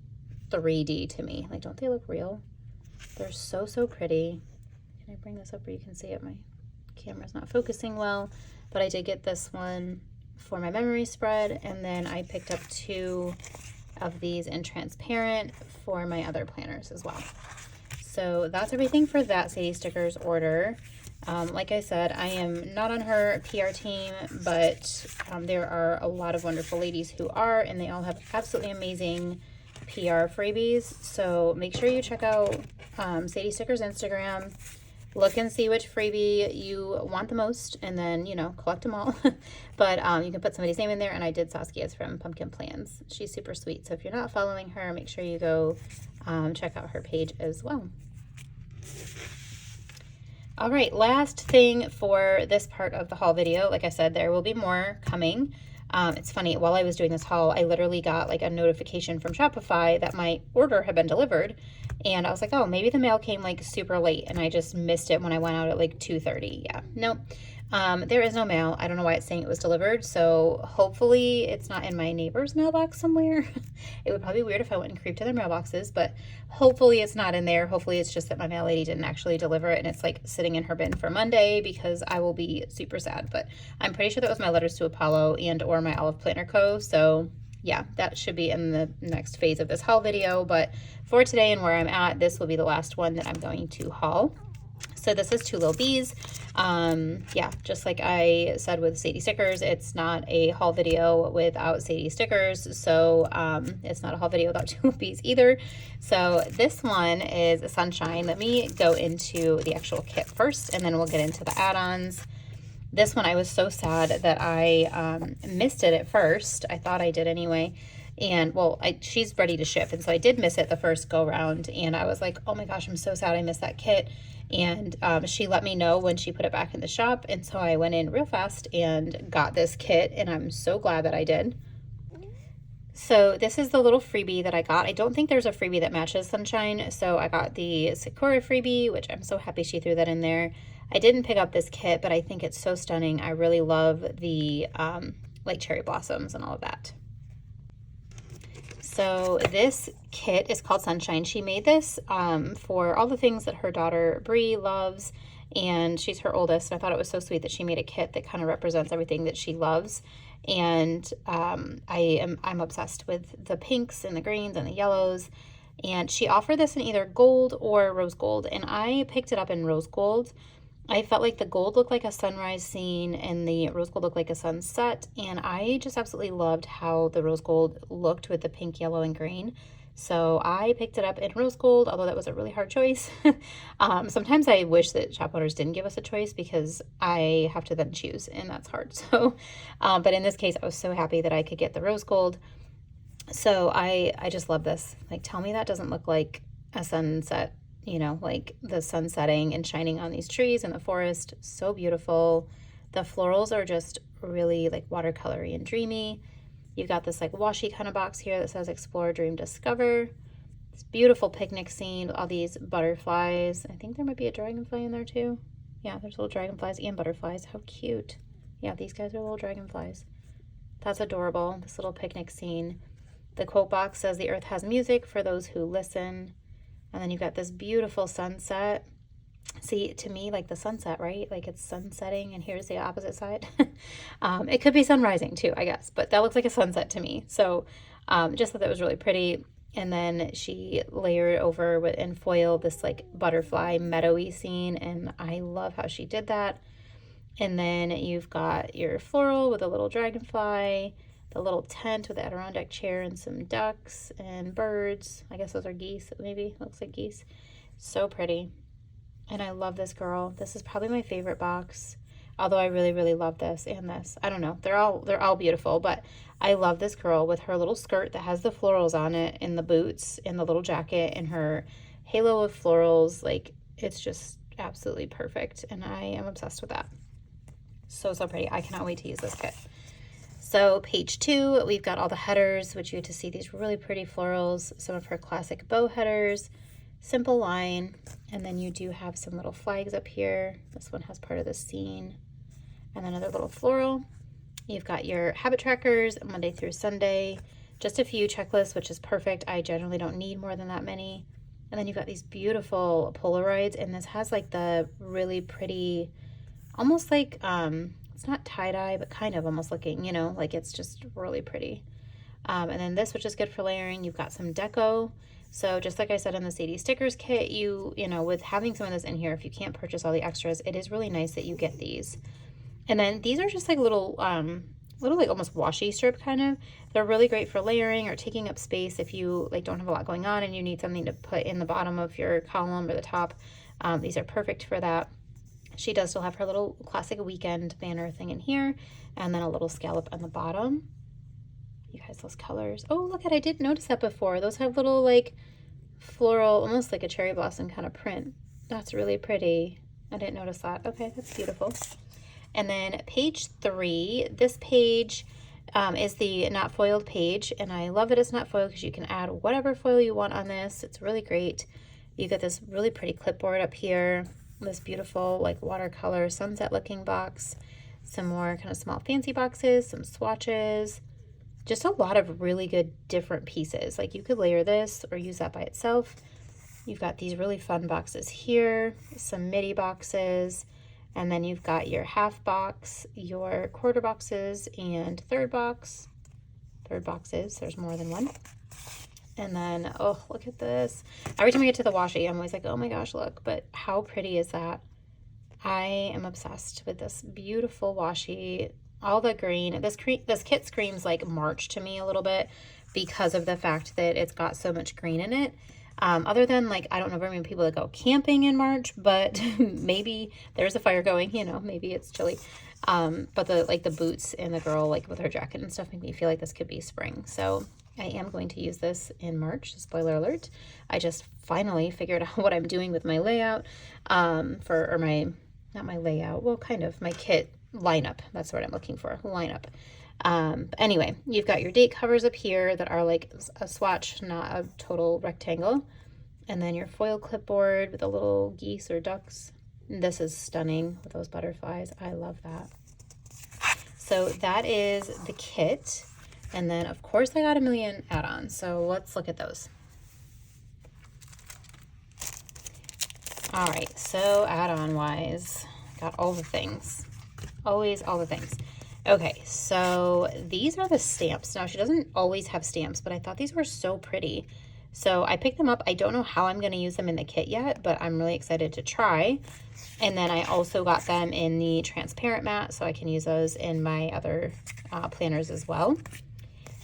3D to me. Like, don't they look real? They're so pretty. Can I bring this up where you can see it? My camera's not focusing well, but I did get this one for my memory spread. And then I picked up two of these in transparent for my other planners as well. So that's everything for that Sadie Stickers order. Like I said, I am not on her PR team, but there are a lot of wonderful ladies who are, and they all have absolutely amazing PR freebies. So make sure you check out Sadie Stickers Instagram. Look and see which freebie you want the most, and then, you know, collect them all. But you can put somebody's name in there, and I did Saskia's from Pumpkin Plans. She's super sweet, so if you're not following her, make sure you go check out her page as well. All right, last thing for this part of the haul video. Like I said, there will be more coming. It's funny, while I was doing this haul, I literally got like a notification from Shopify that my order had been delivered. And I was like, oh, maybe the mail came like super late and I just missed it when I went out at like 2:30. Yeah, nope. There is no mail. I don't know why it's saying it was delivered, so hopefully it's not in my neighbor's mailbox somewhere. It would probably be weird if I went and creeped to their mailboxes, but hopefully it's not in there. Hopefully it's just that my mail lady didn't actually deliver it and it's like sitting in her bin for Monday, because I will be super sad. But I'm pretty sure that was my letters to Apollo and or my Olive Planner Co. So yeah, that should be in the next phase of this haul video. But for today and where I'm at, this will be the last one that I'm going to haul. So this is Two Little Bees. Yeah, just like I said with Sadie Stickers, it's not a haul video without Sadie Stickers. So it's not a haul video without Two Little Bees either. So this one is a Sunshine. Let me go into the actual kit first, and then we'll get into the add-ons. This one, I was so sad that I missed it at first. I thought I did anyway. And well, she's ready to ship. And so I did miss it the first go round. And I was like, oh my gosh, I'm so sad I missed that kit. And she let me know when she put it back in the shop. And so I went in real fast and got this kit. And I'm so glad that I did. So this is the little freebie that I got. I don't think there's a freebie that matches Sunshine. So I got the Sakura freebie, which I'm so happy she threw that in there. I didn't pick up this kit, but I think it's so stunning. I really love the like cherry blossoms and all of that. So this kit is called Sunshine. She made this for all the things that her daughter Bree loves, and she's her oldest. And I thought it was so sweet that she made a kit that kind of represents everything that she loves. And I'm obsessed with the pinks and the greens and the yellows. And she offered this in either gold or rose gold, and I picked it up in rose gold. I felt like the gold looked like a sunrise scene and the rose gold looked like a sunset, and I just absolutely loved how the rose gold looked with the pink, yellow, and green. So I picked it up in rose gold, although that was a really hard choice. Sometimes I wish that shop owners didn't give us a choice, because I have to then choose, and that's hard. So, but in this case, I was so happy that I could get the rose gold. So I just love this. Like, tell me that doesn't look like a sunset. You know, like the sun setting and shining on these trees in the forest. So beautiful. The florals are just really like watercolory and dreamy. You've got this like washi kind of box here that says Explore, Dream, Discover. This beautiful picnic scene with all these butterflies. I think there might be a dragonfly in there too. Yeah, there's little dragonflies and butterflies. How cute. Yeah, these guys are little dragonflies. That's adorable. This little picnic scene. The quote box says the earth has music for those who listen. And then you've got this beautiful sunset. See, to me, like the sunset, right? Like it's sun setting, and here's the opposite side. It could be sun rising too, I guess, but that looks like a sunset to me. So just thought that was really pretty. And then she layered over with in foil this like butterfly meadowy scene, and I love how she did that. And then you've got your floral with a little dragonfly, the little tent with the Adirondack chair and some ducks and birds. I guess those are geese, maybe. Looks like geese. So pretty. And I love this girl. This is probably my favorite box. Although I really, really love this and this. I don't know. They're all beautiful, but I love this girl with her little skirt that has the florals on it, and the boots and the little jacket and her halo of florals. Like, it's just absolutely perfect. And I am obsessed with that. So, so pretty. I cannot wait to use this kit. So page 2, we've got all the headers, which you get to see these really pretty florals, some of her classic bow headers, simple line, and then you do have some little flags up here. This one has part of the scene, and another little floral. You've got your habit trackers, Monday through Sunday, just a few checklists, which is perfect. I generally don't need more than that many. And then you've got these beautiful Polaroids, and this has like the really pretty, almost like, it's not tie-dye, but kind of almost looking, you know, like it's just really pretty. And then this, which is good for layering, you've got some deco. So just like I said in the Sadie Stickers kit, you know, with having some of this in here, if you can't purchase all the extras, it is really nice that you get these. And then these are just like little like almost washi strip kind of. They're really great for layering or taking up space if you like don't have a lot going on and you need something to put in the bottom of your column or the top. These are perfect for that. She does still have her little classic weekend banner thing in here, and then a little scallop on the bottom. You guys, those colors. Oh, look at, I didn't notice that before. Those have little like floral, almost like a cherry blossom kind of print. That's really pretty. I didn't notice that. Okay, that's beautiful. And then page 3, this page is the not foiled page, and I love that it's not foiled because you can add whatever foil you want on this. It's really great. You get this really pretty clipboard up here. this beautiful like watercolor sunset looking box, some more kind of small fancy boxes, some swatches, just a lot of really good different pieces. Like you could layer this or use that by itself. You've got these really fun boxes here, some midi boxes, and then you've got your half box, your quarter boxes, and third boxes. There's more than one. And then, oh, look at this. Every time I get to the washi, I'm always like, oh my gosh, look. But how pretty is that? I am obsessed with this beautiful washi. All the green. This kit screams like March to me a little bit because of the fact that it's got so much green in it. Other than like, I don't know very many people that go camping in March, but maybe there's a fire going, you know, maybe it's chilly. But the boots and the girl like with her jacket and stuff make me feel like this could be spring. So I am going to use this in March. Spoiler alert. I just finally figured out what I'm doing with my layout, not my layout, well, kind of my kit lineup. That's what I'm looking for, lineup. Anyway, you've got your date covers up here that are like a swatch, not a total rectangle. And then your foil clipboard with the little geese or ducks. This is stunning with those butterflies. I love that. So that is the kit. And then of course I got a million add-ons. So let's look at those. All right, so add-on wise, got all the things. Always all the things. Okay, so these are the stamps. Now, she doesn't always have stamps, but I thought these were so pretty. So I picked them up. I don't know how I'm going to use them in the kit yet, but I'm really excited to try. And then I also got them in the transparent mat, so I can use those in my other planners as well.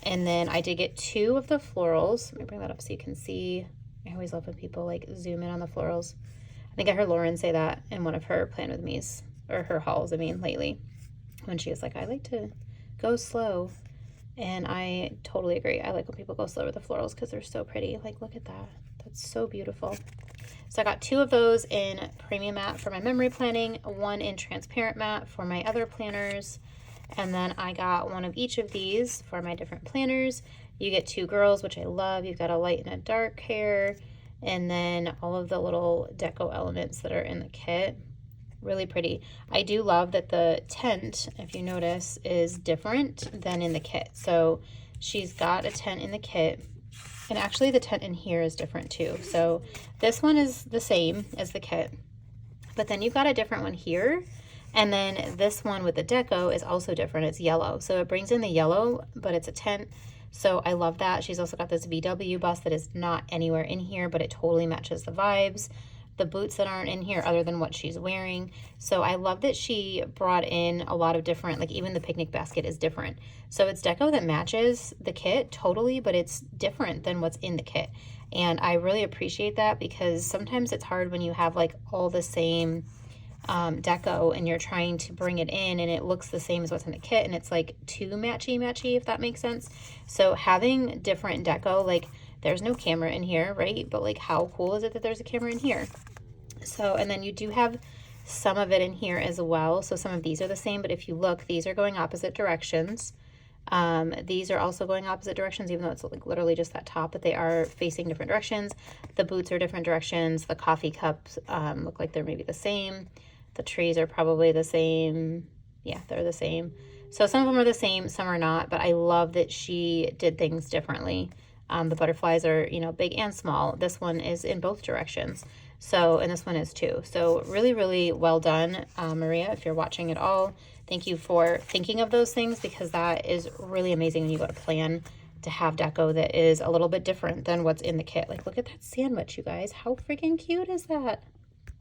And then I did get 2 of the florals. Let me bring that up so you can see. I always love when people like zoom in on the florals. I think I heard Lauren say that in one of her Plan With Me's, or her hauls, lately. When she was like, I like to go slow. And I totally agree. I like when people go slow with the florals because they're so pretty. Like, look at that. That's so beautiful. So I got 2 of those in premium matte for my memory planning, 1 in transparent matte for my other planners. And then I got 1 of each of these for my different planners. You get 2 girls, which I love. You've got a light and a dark hair. And then all of the little deco elements that are in the kit. Really pretty. I do love that the tent, if you notice, is different than in the kit. So she's got a tent in the kit, and actually the tent in here is different too. So this one is the same as the kit, but then you've got a different one here, and then this one with the deco is also different. It's yellow, so it brings in the yellow, but it's a tent. So I love that. She's also got this VW bus that is not anywhere in here, but it totally matches the vibes. The boots that aren't in here other than what she's wearing. So I love that she brought in a lot of different, like even the picnic basket is different. So it's deco that matches the kit totally, but it's different than what's in the kit. And I really appreciate that because sometimes it's hard when you have like all the same deco and you're trying to bring it in and it looks the same as what's in the kit and it's like too matchy, if that makes sense. So having different deco, like there's no camera in here, right? But like how cool is it that there's a camera in here? So, and then you do have some of it in here as well. So some of these are the same, but if you look, these are going opposite directions. These are also going opposite directions, even though it's like literally just that top, but they are facing different directions. The boots are different directions. The coffee cups look like they're maybe the same. The trees are probably the same. Yeah, they're the same. So some of them are the same, some are not, but I love that she did things differently. The butterflies are, you know, big and small. This one is in both directions. So, and this one is too. So really, really well done, Maria, if you're watching at all. Thank you for thinking of those things because that is really amazing when you go to plan to have deco that is a little bit different than what's in the kit. Like, look at that sandwich, you guys. How freaking cute is that?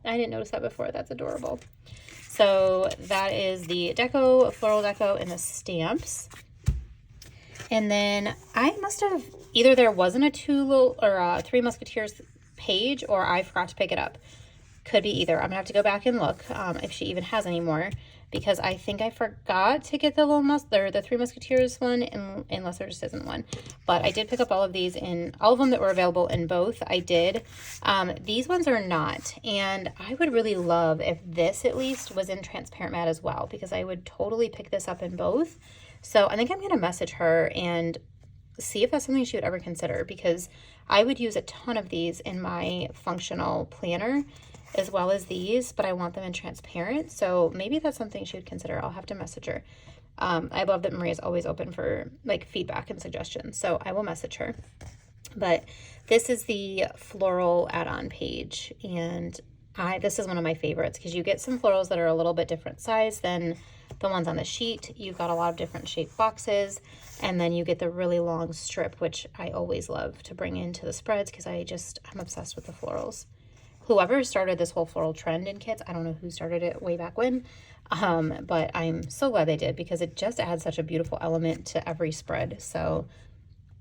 I didn't notice that before. That's adorable. So that is the deco, floral deco, and the stamps. And then I must have, either there wasn't a Three Musketeers page or I forgot to pick it up. Could be either. I'm gonna have to go back and look if she even has any more because I think I forgot to get the Three Musketeers one unless there just isn't one. But I did pick up all of these in all of them that were available in both. I did. These ones are not, and I would really love if this at least was in transparent matte as well because I would totally pick this up in both. So I think I'm gonna message her and see if that's something she would ever consider because I would use a ton of these in my functional planner as well as these, but I want them in transparent. So maybe that's something she would consider. I'll have to message her. I love that Maria's always open for like feedback and suggestions, so I will message her. But this is the floral add-on page, and this is one of my favorites because you get some florals that are a little bit different size than the ones on the sheet. You've got a lot of different shaped boxes, and then you get the really long strip, which I always love to bring into the spreads because I'm obsessed with the florals. Whoever started this whole floral trend in kits, I don't know who started it way back when, but I'm so glad they did because it just adds such a beautiful element to every spread. So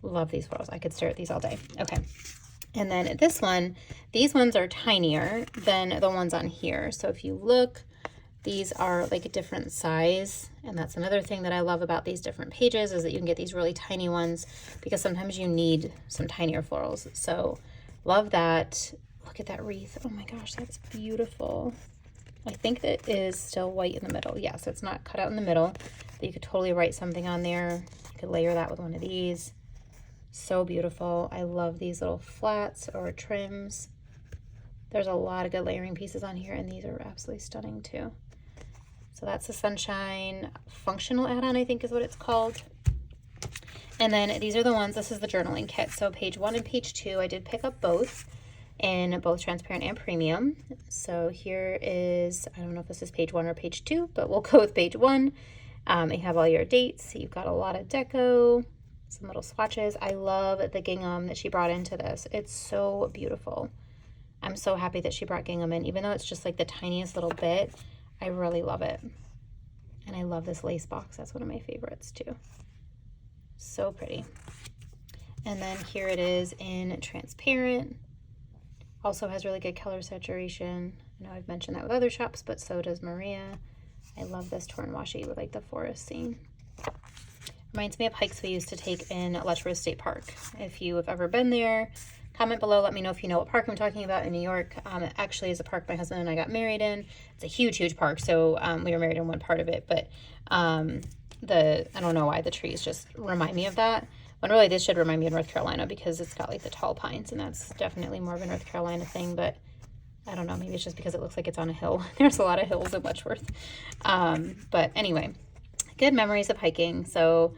love these florals. I could stare at these all day. Okay. And then this one, these ones are tinier than the ones on here. So if you look, these are like a different size. And that's another thing that I love about these different pages is that you can get these really tiny ones because sometimes you need some tinier florals. So love that. Look at that wreath. Oh my gosh, that's beautiful. I think that is still white in the middle. Yeah, so it's not cut out in the middle, but you could totally write something on there. You could layer that with one of these. So beautiful. I love these little flats or trims. There's a lot of good layering pieces on here, and these are absolutely stunning too. So that's the Sunshine Functional Add-on, I think is what it's called. And then these are the ones, this is the journaling kit. So page 1 and page 2, I did pick up both in both transparent and premium. So here is, I don't know if this is page 1 or page 2, but we'll go with page 1. You have all your dates. You've got a lot of deco, some little swatches. I love the gingham that she brought into this. It's so beautiful. I'm so happy that she brought gingham in, even though it's just like the tiniest little bit. I really love it. And I love this lace box. That's one of my favorites too. So pretty. And then here it is in transparent. Also has really good color saturation. I know I've mentioned that with other shops, but so does Maria. I love this torn washi with like the forest scene. Reminds me of hikes we used to take in Letchworth State Park. If you have ever been there, comment below. Let me know if you know what park I'm talking about in New York. It actually is a park my husband and I got married in. It's a huge, huge park. So we were married in one part of it, but I don't know why the trees just remind me of that. When really this should remind me of North Carolina because it's got like the tall pines, and that's definitely more of a North Carolina thing, but I don't know, maybe it's just because it looks like it's on a hill. There's a lot of hills in Letchworth. But anyway, good memories of hiking. So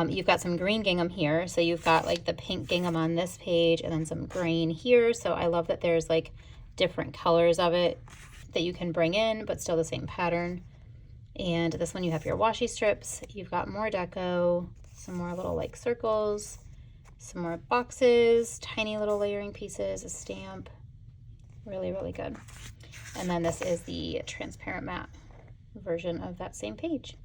you've got some green gingham here. So you've got like the pink gingham on this page and then some green here. So I love that there's like different colors of it that you can bring in, but still the same pattern. And this one you have your washi strips. You've got more deco, some more little like circles, some more boxes, tiny little layering pieces, a stamp. Really, really good. And then this is the transparent matte version of that same page.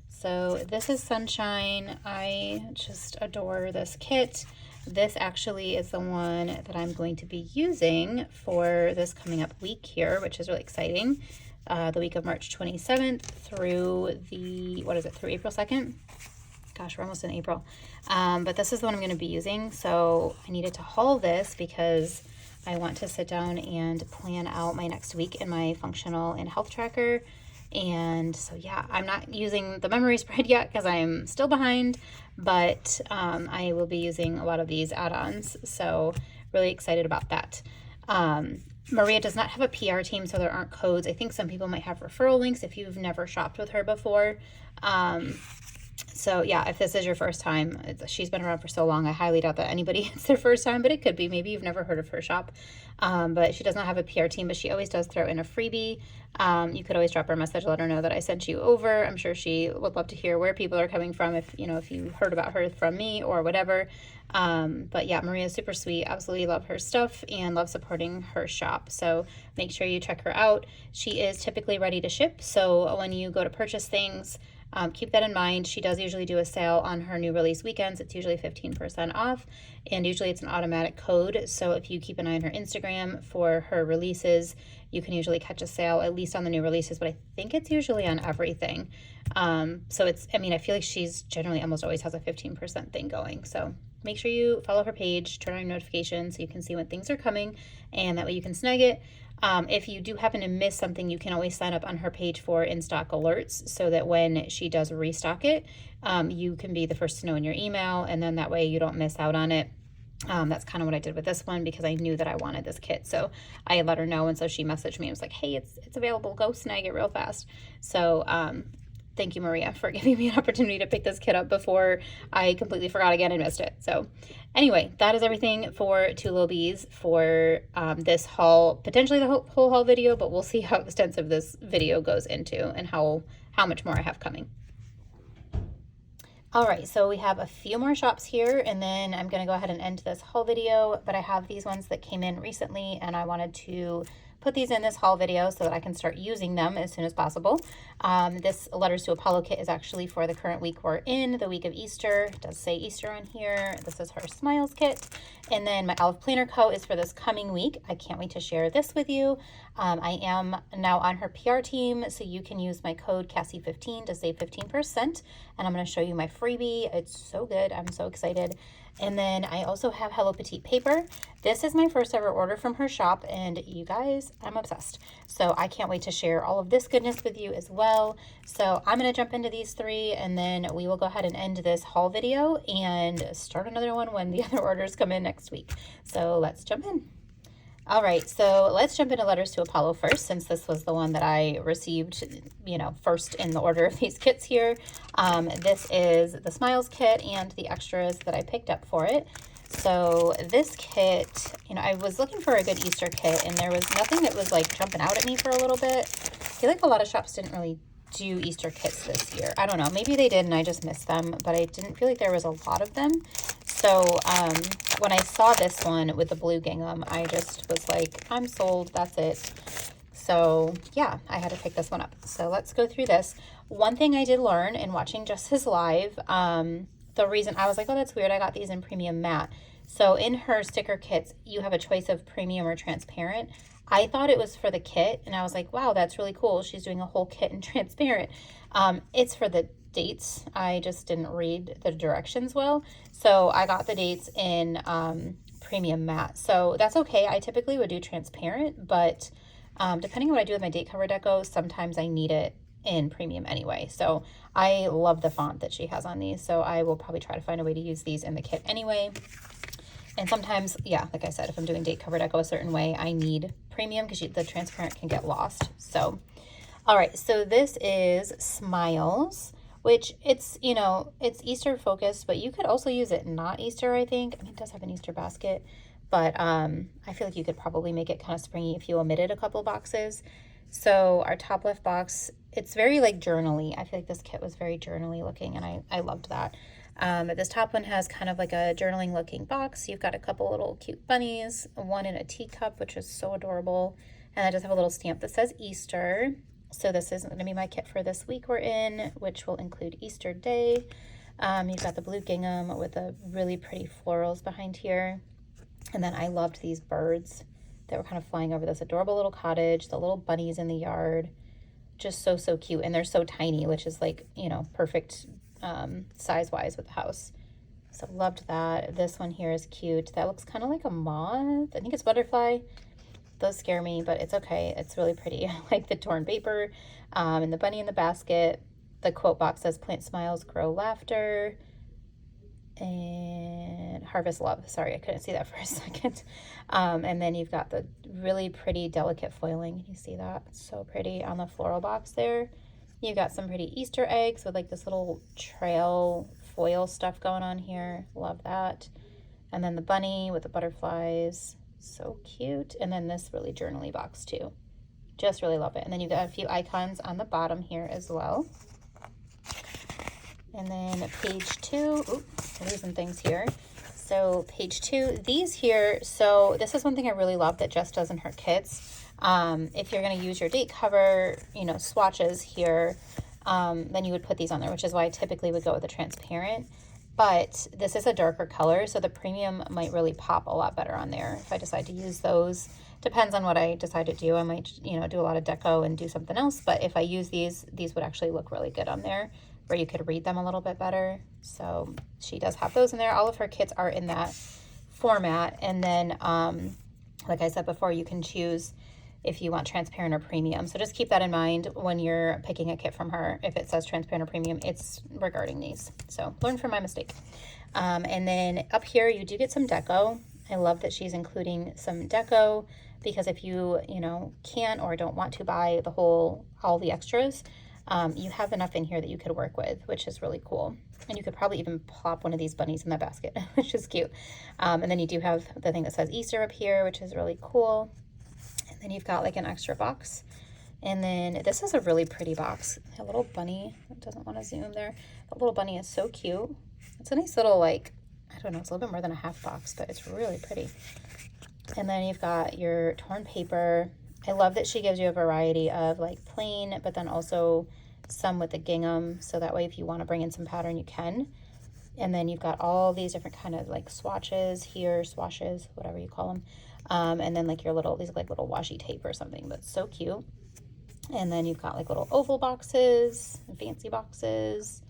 So this is Sunshine. I just adore this kit. This actually is the one that I'm going to be using for this coming up week here, which is really exciting. The week of March 27th through through April 2nd. Gosh, we're almost in April. But this is the one I'm going to be using. So I needed to haul this because I want to sit down and plan out my next week in my functional and health tracker. And so, yeah, I'm not using the memory spread yet because I'm still behind, but I will be using a lot of these add-ons. So really excited about that. Maria does not have a PR team, so there aren't codes. I think some people might have referral links if you've never shopped with her before. So yeah, if this is your first time, she's been around for so long, I highly doubt that anybody, it's their first time, but it could be. Maybe you've never heard of her shop. But she does not have a PR team, but she always does throw in a freebie. You could always drop her a message, let her know that I sent you over. I'm sure she would love to hear where people are coming from, if you heard about her from me or whatever. But yeah, Maria's super sweet. Absolutely love her stuff and love supporting her shop. So make sure you check her out. She is typically ready to ship. So when you go to purchase things, keep that in mind. She does usually do a sale on her new release weekends. It's usually 15% off, and usually it's an automatic code. So if you keep an eye on her Instagram for her releases, you can usually catch a sale, at least on the new releases, but I think it's usually on everything. So I feel like she's generally almost always has a 15% thing going. So make sure you follow her page, turn on your notifications so you can see when things are coming, and that way you can snag it. If you do happen to miss something, you can always sign up on her page for in-stock alerts so that when she does restock it, you can be the first to know in your email, and then that way you don't miss out on it. That's kind of what I did with this one because I knew that I wanted this kit. So I let her know, and so she messaged me and was like, hey, it's available. Go snag it real fast. So thank you, Maria, for giving me an opportunity to pick this kit up before I completely forgot again and missed it. So anyway, that is everything for Two Little Bees for this haul, potentially the whole haul video, but we'll see how extensive this video goes into and how much more I have coming. All right, so we have a few more shops here, and then I'm going to go ahead and end this haul video, but I have these ones that came in recently, and I wanted to put these in this haul video so that I can start using them as soon as possible. This Letters to Apollo kit is actually for the current week we're in, the week of Easter. It does say Easter on here. This is her Smiles kit. And then my Olive Planner Co. is for this coming week. I can't wait to share this with you. I am now on her PR team, so you can use my code Cassie15 to save 15%. And I'm going to show you my freebie. It's so good. I'm so excited. And then I also have Hello Petite Paper. This is my first ever order from her shop, and you guys, I'm obsessed. So I can't wait to share all of this goodness with you as well. So I'm going to jump into these three, and then we will go ahead and end this haul video and start another one when the other orders come in next week. So let's jump in. All right, so let's jump into Letters to Apollo first, since this was the one that I received, you know, first in the order of these kits here. This is the Smiles kit and the extras that I picked up for it. So this kit, you know, I was looking for a good Easter kit, and there was nothing that was like jumping out at me for a little bit. I feel like a lot of shops didn't really do Easter kits this year. I don't know, maybe they did and I just missed them, but I didn't feel like there was a lot of them. So when I saw this one with the blue gingham, I just was like, I'm sold, that's it. So yeah, I had to pick this one up. So let's go through this. One thing I did learn in watching just his live, the reason I was like, oh, that's weird, I got these in premium matte. So in her sticker kits, you have a choice of premium or transparent. I thought it was for the kit, and I was like, wow, that's really cool. She's doing a whole kit in transparent. It's for the dates. I just didn't read the directions well. So I got the dates in premium matte. So that's okay. I typically would do transparent, but depending on what I do with my date cover deco, sometimes I need it in premium anyway. So I love the font that she has on these. So I will probably try to find a way to use these in the kit anyway. And sometimes, yeah, like I said, if I'm doing date cover deco a certain way, I need premium because the transparent can get lost. So, all right, so this is Smiles, which it's, you know, it's Easter focused, but you could also use it not Easter, I think. I mean, it does have an Easter basket, but I feel like you could probably make it kind of springy if you omitted a couple boxes. So our top left box, it's very like journaly. I feel like this kit was very journaly looking, and I loved that. But this top one has kind of like a journaling looking box. You've got a couple little cute bunnies, one in a teacup, which is so adorable. And I just have a little stamp that says Easter. So this is going to be my kit for this week we're in, which will include Easter Day. You've got the blue gingham with the really pretty florals behind here. And then I loved these birds that were kind of flying over this adorable little cottage, the little bunnies in the yard. Just so, so cute. And they're so tiny, which is like, you know, perfect size-wise with the house. So loved that. This one here is cute. That looks kind of like a moth. I think it's butterfly. Those scare me, but it's okay. It's really pretty. I like the torn paper and the bunny in the basket. The quote box says, plant smiles, grow laughter, and harvest love. Sorry, I couldn't see that for a second. And then you've got the really pretty delicate foiling. Can you see that? It's so pretty on the floral box there. You've got some pretty Easter eggs with like this little trail foil stuff going on here. Love that. And then the bunny with the butterflies. So cute. And then this really journaly box too. Just really love it. And then you've got a few icons on the bottom here as well. And then page 2, losing things here. So page 2, these here, so this is one thing I really love that Jess does in her kits. If you're going to use your date cover, you know, swatches here, then you would put these on there, which is why I typically would go with the transparent. But this is a darker color, so the premium might really pop a lot better on there if I decide to use those. Depends on what I decide to do. I might, you know, do a lot of deco and do something else, but if I use these would actually look really good on there where you could read them a little bit better. So she does have those in there. All of her kits are in that format. And then, like I said before, you can choose if you want transparent or premium. So just keep that in mind when you're picking a kit from her. If it says transparent or premium, it's regarding these. So learn from my mistake. And then up here, you do get some deco. I love that she's including some deco, because if you can't or don't want to buy all the extras, you have enough in here that you could work with, which is really cool. And you could probably even plop one of these bunnies in that basket, which is cute. And then you do have the thing that says Easter up here, which is really cool. And then you've got like an extra box. And then this is a really pretty box. A little bunny. It doesn't want to zoom there. The little bunny is so cute. It's a nice little, like, I don't know, it's a little bit more than a half box, but it's really pretty. And then you've got your torn paper. I love that she gives you a variety of like plain, but then also some with the gingham. So that way if you want to bring in some pattern, you can. And then you've got all these different kind of like swatches here, swashes, whatever you call them. And then like these look like little washi tape or something, but so cute. And then you've got like little oval boxes and fancy boxes.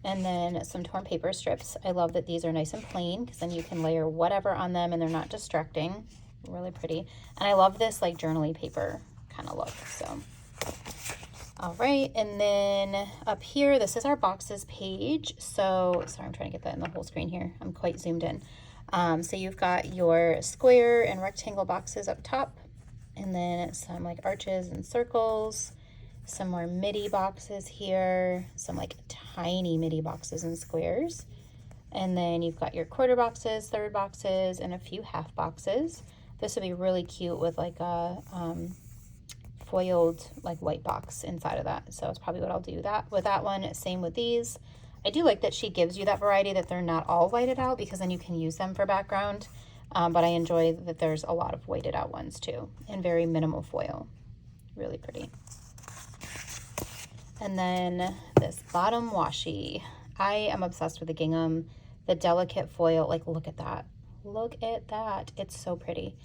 And then some torn paper strips. I love that these are nice and plain, because then you can layer whatever on them and they're not distracting. Really pretty. And I love this like journaly paper kind of look. So, all right. And then up here, this is our boxes page. So, sorry, I'm trying to get that in the whole screen here. I'm quite zoomed in. So you've got your square and rectangle boxes up top, and then some like arches and circles, some more midi boxes here, some like tiny midi boxes and squares. And then you've got your quarter boxes, third boxes, and a few half boxes. This would be really cute with like a foiled like white box inside of that. So it's probably what I'll do with that one. Same with these. I do like that she gives you that variety, that they're not all whited out, because then you can use them for background. But I enjoy that there's a lot of whited out ones too, and very minimal foil. Really pretty. And then this bottom washi. I am obsessed with the gingham, the delicate foil. Like, look at that. Look at that. It's so pretty.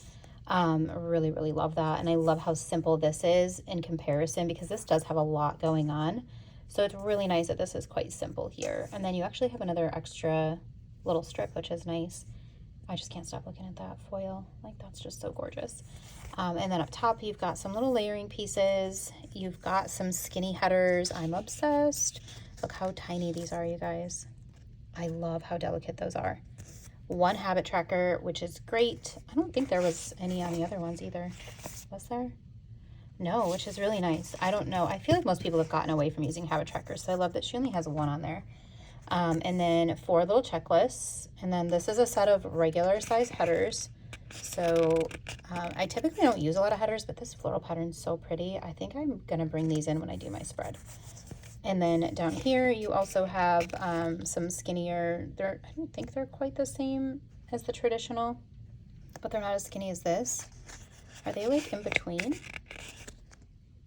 Really, really love that. And I love how simple this is in comparison, because this does have a lot going on. So it's really nice that this is quite simple here. And then you actually have another extra little strip, which is nice. I just can't stop looking at that foil. Like, that's just so gorgeous. And then up top, you've got some little layering pieces. You've got some skinny headers. I'm obsessed. Look how tiny these are, you guys. I love how delicate those are. One habit tracker, which is great. I don't think there was any on the other ones either. Was there? No, which is really nice. I don't know. I feel like most people have gotten away from using habit trackers, so I love that she only has one on there. And then 4 little checklists. And then this is a set of regular size headers. So I typically don't use a lot of headers, but this floral pattern is so pretty. I think I'm going to bring these in when I do my spread. And then down here, you also have some skinnier. I don't think they're quite the same as the traditional, but they're not as skinny as this. Are they like in between?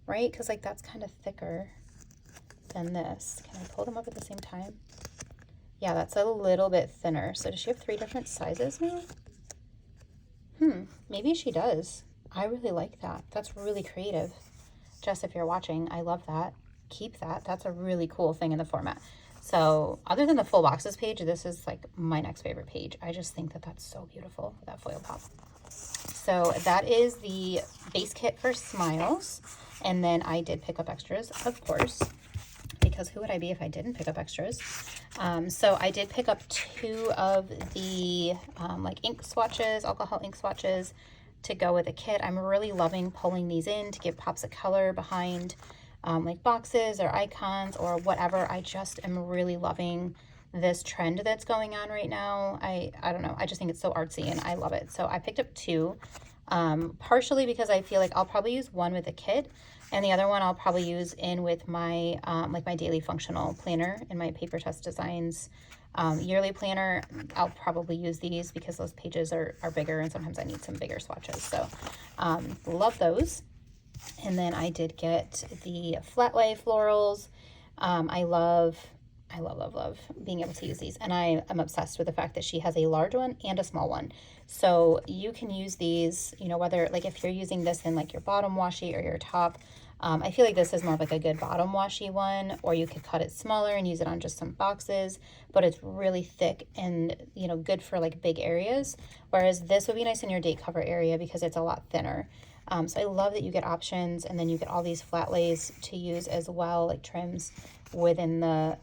Right? Because like that's kind of thicker than this. Can I pull them up at the same time? Yeah, that's a little bit thinner. So does she have 3 different sizes now? Maybe she does. I really like that. That's really creative. Jess, if you're watching, I love that. Keep that. That's a really cool thing in the format. So other than the full boxes page, this is like my next favorite page. I just think that that's so beautiful, that foil pop. So that is the base kit for Smiles. And then I did pick up extras, of course, because who would I be if I didn't pick up extras? So I did pick up 2 of the like ink swatches, alcohol ink swatches to go with the kit. I'm really loving pulling these in to give pops of color behind like boxes or icons or whatever. I just am really loving this trend that's going on right now. I don't know. I just think it's so artsy and I love it. So I picked up 2, partially because I feel like I'll probably use one with the kit, and the other one I'll probably use in with my like my daily functional planner in my Paper Test Designs yearly planner. I'll probably use these because those pages are bigger, and sometimes I need some bigger swatches. So love those. And then I did get the flat lay florals. I love being able to use these, and I am obsessed with the fact that she has a large one and a small one. So you can use these, you know, whether like if you're using this in like your bottom washi or your top. I feel like this is more of like a good bottom washi one, or you could cut it smaller and use it on just some boxes, but it's really thick and, you know, good for like big areas. Whereas this would be nice in your date cover area because it's a lot thinner. So I love that you get options, and then you get all these flat lays to use as well, like trims within the,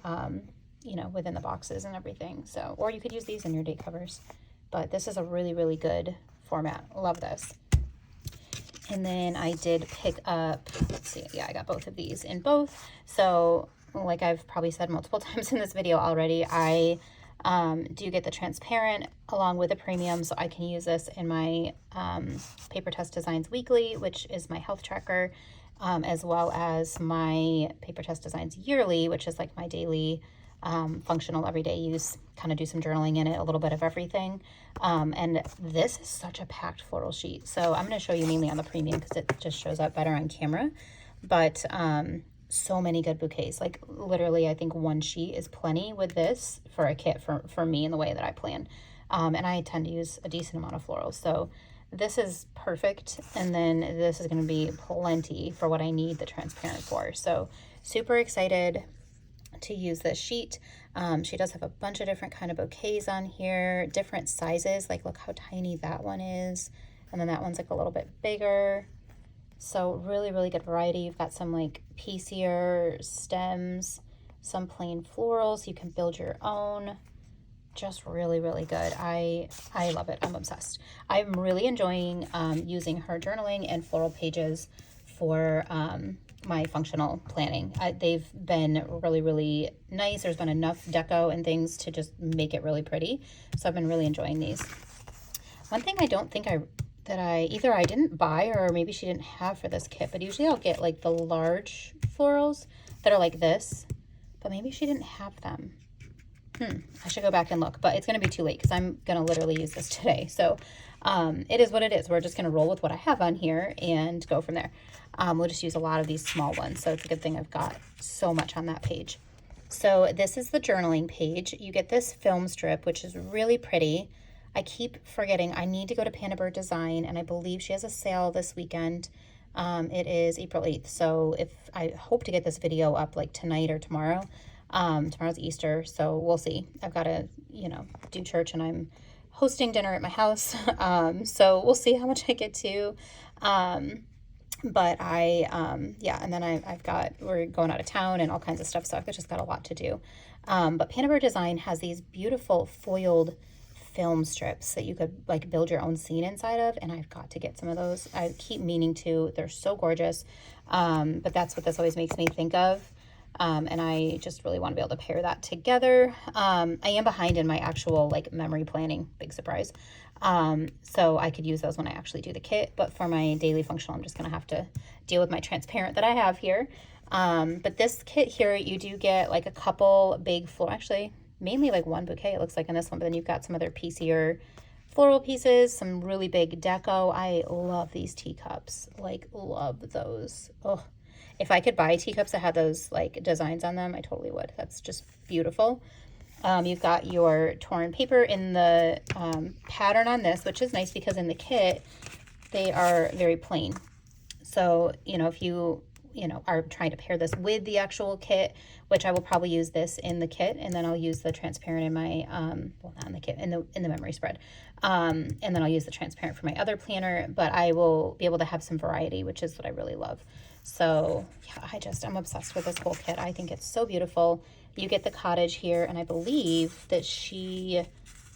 you know, within the boxes and everything. So, or you could use these in your date covers, but this is a really, really good format. Love this. And then I did pick up, let's see, yeah, I got both of these in both. So like I've probably said multiple times in this video already, I do get the transparent along with the premium, so I can use this in my Paper Test Designs Weekly, which is my health tracker, as well as my Paper Test Designs Yearly, which is like my daily functional everyday use, kind of do some journaling in it, a little bit of everything. And this is such a packed floral sheet. So I'm going to show you mainly on the premium because it just shows up better on camera. But so many good bouquets. Like literally, I think one sheet is plenty with this for a kit for me in the way that I plan. And I tend to use a decent amount of florals. So this is perfect. And then this is going to be plenty for what I need the transparent for. So super excited to use this sheet. She does have a bunch of different kind of bouquets on here, different sizes. Like look how tiny that one is. And then that one's like a little bit bigger. So really, really good variety. You've got some like piecier stems, some plain florals. You can build your own. Just really, really good. I love it. I'm obsessed. I'm really enjoying using her journaling and floral pages for my functional planning. They've been really, really nice. There's been enough deco and things to just make it really pretty. So I've been really enjoying these. One thing I don't think either I didn't buy or maybe she didn't have for this kit, but usually I'll get like the large florals that are like this, but maybe she didn't have them. I should go back and look, but it's going to be too late because I'm going to literally use this today. So it is what it is. We're just going to roll with what I have on here and go from there. We'll just use a lot of these small ones. So it's a good thing I've got so much on that page. So this is the journaling page. You get this film strip, which is really pretty. I keep forgetting I need to go to Panda Bird Design, and I believe she has a sale this weekend. It is April 8th. So I hope to get this video up like tonight or tomorrow. Tomorrow's Easter, so we'll see. I've got to, you know, do church, and I'm hosting dinner at my house. So we'll see how much I get to. But yeah, and then we're going out of town and all kinds of stuff. So I've just got a lot to do. But Panda Bird Design has these beautiful foiled film strips that you could like build your own scene inside of, and I've got to get some of those. I keep meaning to. They're so gorgeous. But that's what this always makes me think of. And I just really want to be able to pair that together. I am behind in my actual like memory planning, big surprise. So I could use those when I actually do the kit, but for my daily functional, I'm just going to have to deal with my transparent that I have here. But this kit here, you do get like a couple big actually mainly like one bouquet, it looks like in this one, but then you've got some other piecier floral pieces, some really big deco. I love these teacups, like love those. Oh, if I could buy teacups that had those like designs on them, I totally would. That's just beautiful. You've got your torn paper in the pattern on this, which is nice because in the kit, they are very plain. So, you know, if you are trying to pair this with the actual kit, which I will probably use this in the kit, and then I'll use the transparent in my, well, not in the kit, in the memory spread. And then I'll use the transparent for my other planner, but I will be able to have some variety, which is what I really love. So yeah, I'm obsessed with this whole kit. I think it's so beautiful. You get the cottage here, and I believe that she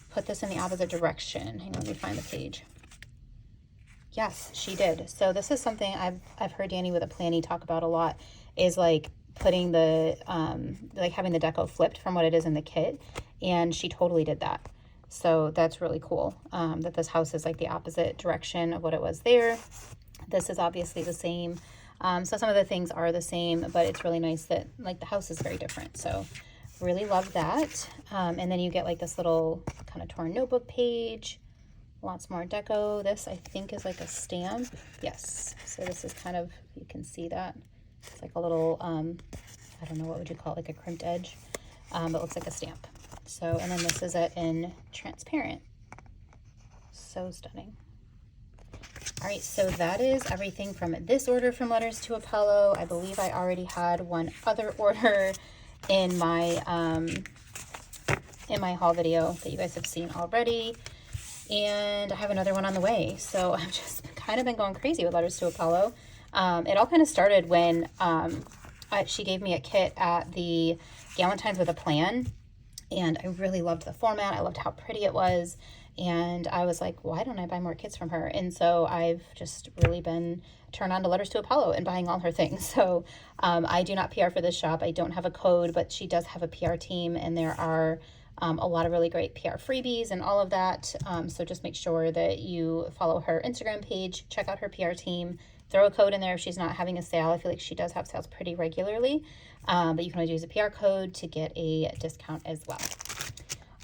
put this in the opposite direction. Hang on, let me find the page. Yes, she did. So this is something I've heard Danny with a planny talk about a lot, is like putting the, like having the deco flipped from what it is in the kit. And she totally did that. So that's really cool, that this house is like the opposite direction of what it was there. This is obviously the same. So some of the things are the same, but it's really nice that like the house is very different. So really love that. And then you get like this little kind of torn notebook page. Lots more deco. This I think is like a stamp. Yes. So this is kind of, you can see that. It's like a little, I don't know, what would you call it? Like a crimped edge, but it looks like a stamp. So, and then this is it in transparent. So stunning. All right, so that is everything from this order from Letters to Apollo. I believe I already had one other order in my haul video that you guys have seen already. And I have another one on the way. So I've just been kind of been going crazy with Letters to Apollo. It all kind of started when she gave me a kit at the Galentine's with a Plan, and I really loved the format. I loved how pretty it was, and I was like, why don't I buy more kits from her? And so I've just really been turned on to Letters to Apollo and buying all her things. So I do not PR for this shop. I don't have a code, but she does have a PR team, and there are a lot of really great PR freebies and all of that. So just make sure that you follow her Instagram page, check out her PR team, throw a code in there if she's not having a sale. I feel like she does have sales pretty regularly, but you can always use a PR code to get a discount as well.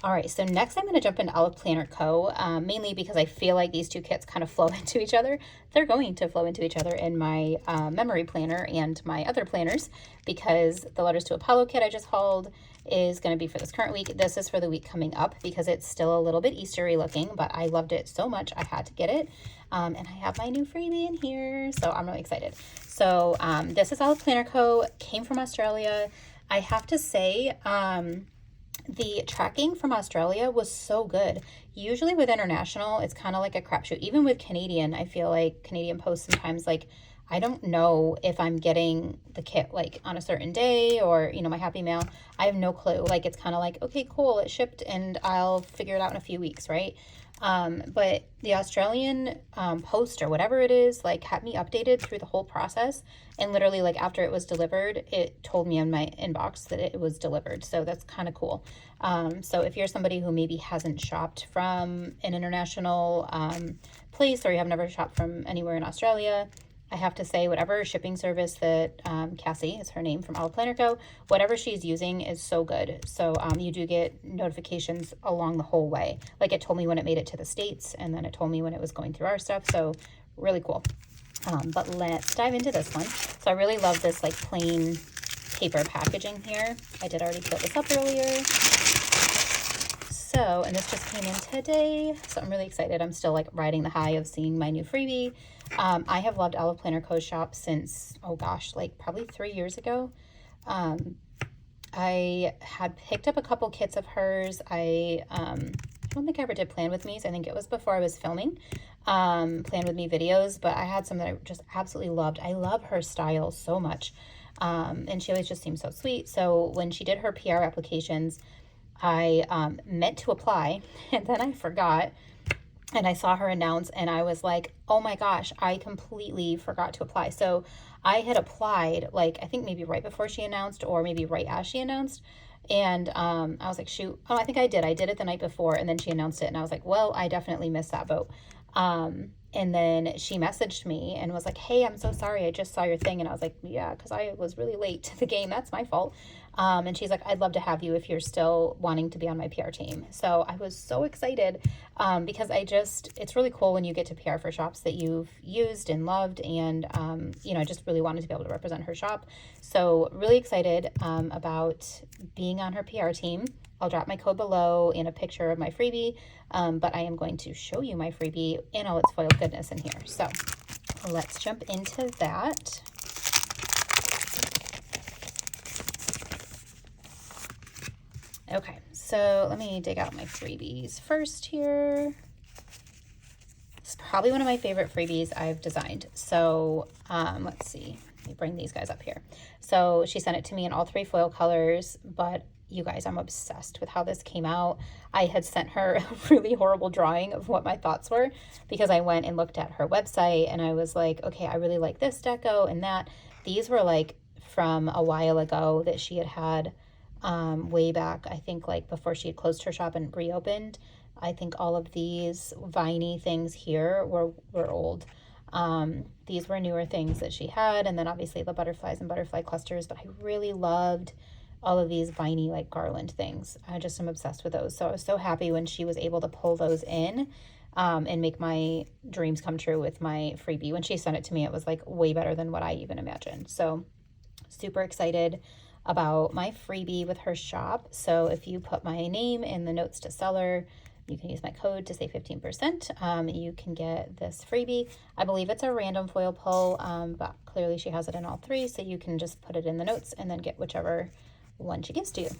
All right, so next I'm going to jump into Olive Planner Co., mainly because I feel like these two kits kind of flow into each other. They're going to flow into each other in my memory planner and my other planners, because the Letters to Apollo kit I just hauled is going to be for this current week. This is for the week coming up because it's still a little bit Eastery looking, but I loved it so much I had to get it. And I have my new freebie in here, so I'm really excited. So this is Olive Planner Co., came from Australia. I have to say, the tracking from Australia was so good. Usually with international, it's kind of like a crapshoot. Even with Canadian, I feel like Canadian Post sometimes, like, I don't know if I'm getting the kit like on a certain day or, you know, my Happy Mail. I have no clue. Like, it's kind of like, okay, cool, it shipped and I'll figure it out in a few weeks, right? But the Australian Post or whatever it is, like, kept me updated through the whole process. And literally, like, after it was delivered, it told me in my inbox that it was delivered. So that's kind of cool. So if you're somebody who maybe hasn't shopped from an international place, or you have never shopped from anywhere in Australia, I have to say, whatever shipping service that Cassie is her name from Olive Planner Co., whatever she's using is so good. So you do get notifications along the whole way. Like, it told me when it made it to the States, and then it told me when it was going through our stuff. So really cool. But let's dive into this one. So I really love this like plain paper packaging here. I did already put this up earlier. So, and this just came in today, so I'm really excited. I'm still like riding the high of seeing my new freebie. I have loved Olive Planner Co. shop since, oh gosh, like probably 3 years ago. I had picked up a couple kits of hers. I don't think I ever did Plan With Me's. I think it was before I was filming Plan With Me videos, but I had some that I just absolutely loved. I love her style so much. And she always just seems so sweet. So when she did her PR applications, I meant to apply, and then I forgot, and I saw her announce, and I was like, oh my gosh, I completely forgot to apply. So I had applied, like, I think maybe right before she announced, or maybe right as she announced, and I was like, shoot, oh, I think I did it the night before, and then she announced it, and I was like, well, I definitely missed that boat. And then she messaged me and was like, hey, I'm so sorry, I just saw your thing. And I was like, yeah, because I was really late to the game. That's my fault. And she's like, I'd love to have you if you're still wanting to be on my PR team. So I was so excited because it's really cool when you get to PR for shops that you've used and loved. And, you know, I just really wanted to be able to represent her shop. So really excited about being on her PR team. I'll drop my code below and a picture of my freebie, but I am going to show you my freebie in all its foiled goodness in here. So let's jump into that. Okay, so let me dig out my freebies first here. It's probably one of my favorite freebies I've designed. So let's see, let me bring these guys up here. So she sent it to me in all 3 foil colors, but you guys, I'm obsessed with how this came out. I had sent her a really horrible drawing of what my thoughts were because I went and looked at her website and I was like, okay, I really like this deco and that. These were like from a while ago that she had way back, I think like before she had closed her shop and reopened. I think all of these viney things here were old. These were newer things that she had, and then obviously the butterflies and butterfly clusters, but I really loved all of these viney like garland things. I just am obsessed with those. So I was so happy when she was able to pull those in and make my dreams come true with my freebie. When she sent it to me, it was like way better than what I even imagined. So super excited about my freebie with her shop. So if you put my name in the notes to seller, you can use my code to save 15%. You can get this freebie. I believe it's a random foil pull, but clearly she has it in all 3. So you can just put it in the notes and then get whichever one she gives to you.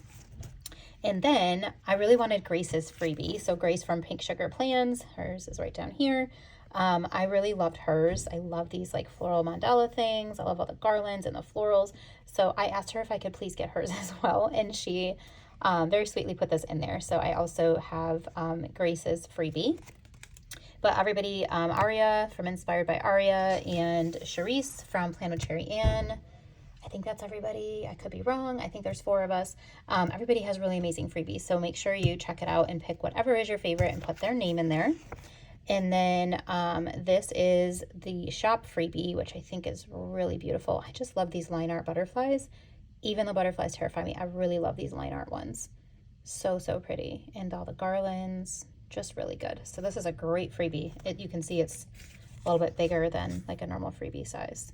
And then I really wanted Grace's freebie. So Grace from Pink Sugar Plans, hers is right down here. I really loved hers. I love these like floral mandala things. I love all the garlands and the florals. So I asked her if I could please get hers as well. And she very sweetly put this in there. So I also have Grace's freebie. But everybody, Aria from Inspired by Aria and Charisse from Plan with Cherry Ann. I think that's everybody. I could be wrong. I think there's 4 of us. Everybody has really amazing freebies. So make sure you check it out and pick whatever is your favorite and put their name in there. And then this is the shop freebie, which I think is really beautiful. I just love these line art butterflies. Even the butterflies terrify me. I really love these line art ones. So, so pretty. And all the garlands, just really good. So this is a great freebie. You can see it's a little bit bigger than like a normal freebie size.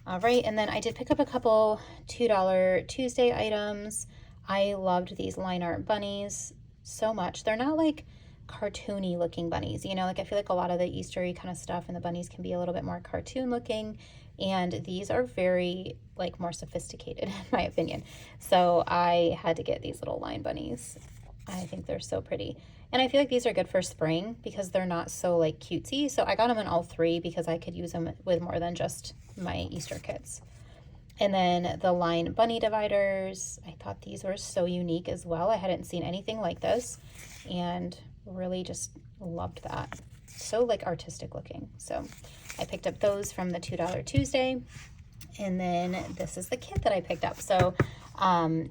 All right, and then I did pick up a couple $2 Tuesday items. I loved these line art bunnies so much. They're not like cartoony looking bunnies, you know, like I feel like a lot of the Eastery kind of stuff and the bunnies can be a little bit more cartoon looking, and these are very like more sophisticated in my opinion. So I had to get these little line bunnies. I think they're so pretty. And I feel like these are good for spring because they're not so like cutesy. So I got them in all 3 because I could use them with more than just my Easter kits. And then the line bunny dividers, I thought these were so unique as well. I hadn't seen anything like this and really just loved that. So like artistic looking. So I picked up those from the $2 Tuesday. And then this is the kit that I picked up. So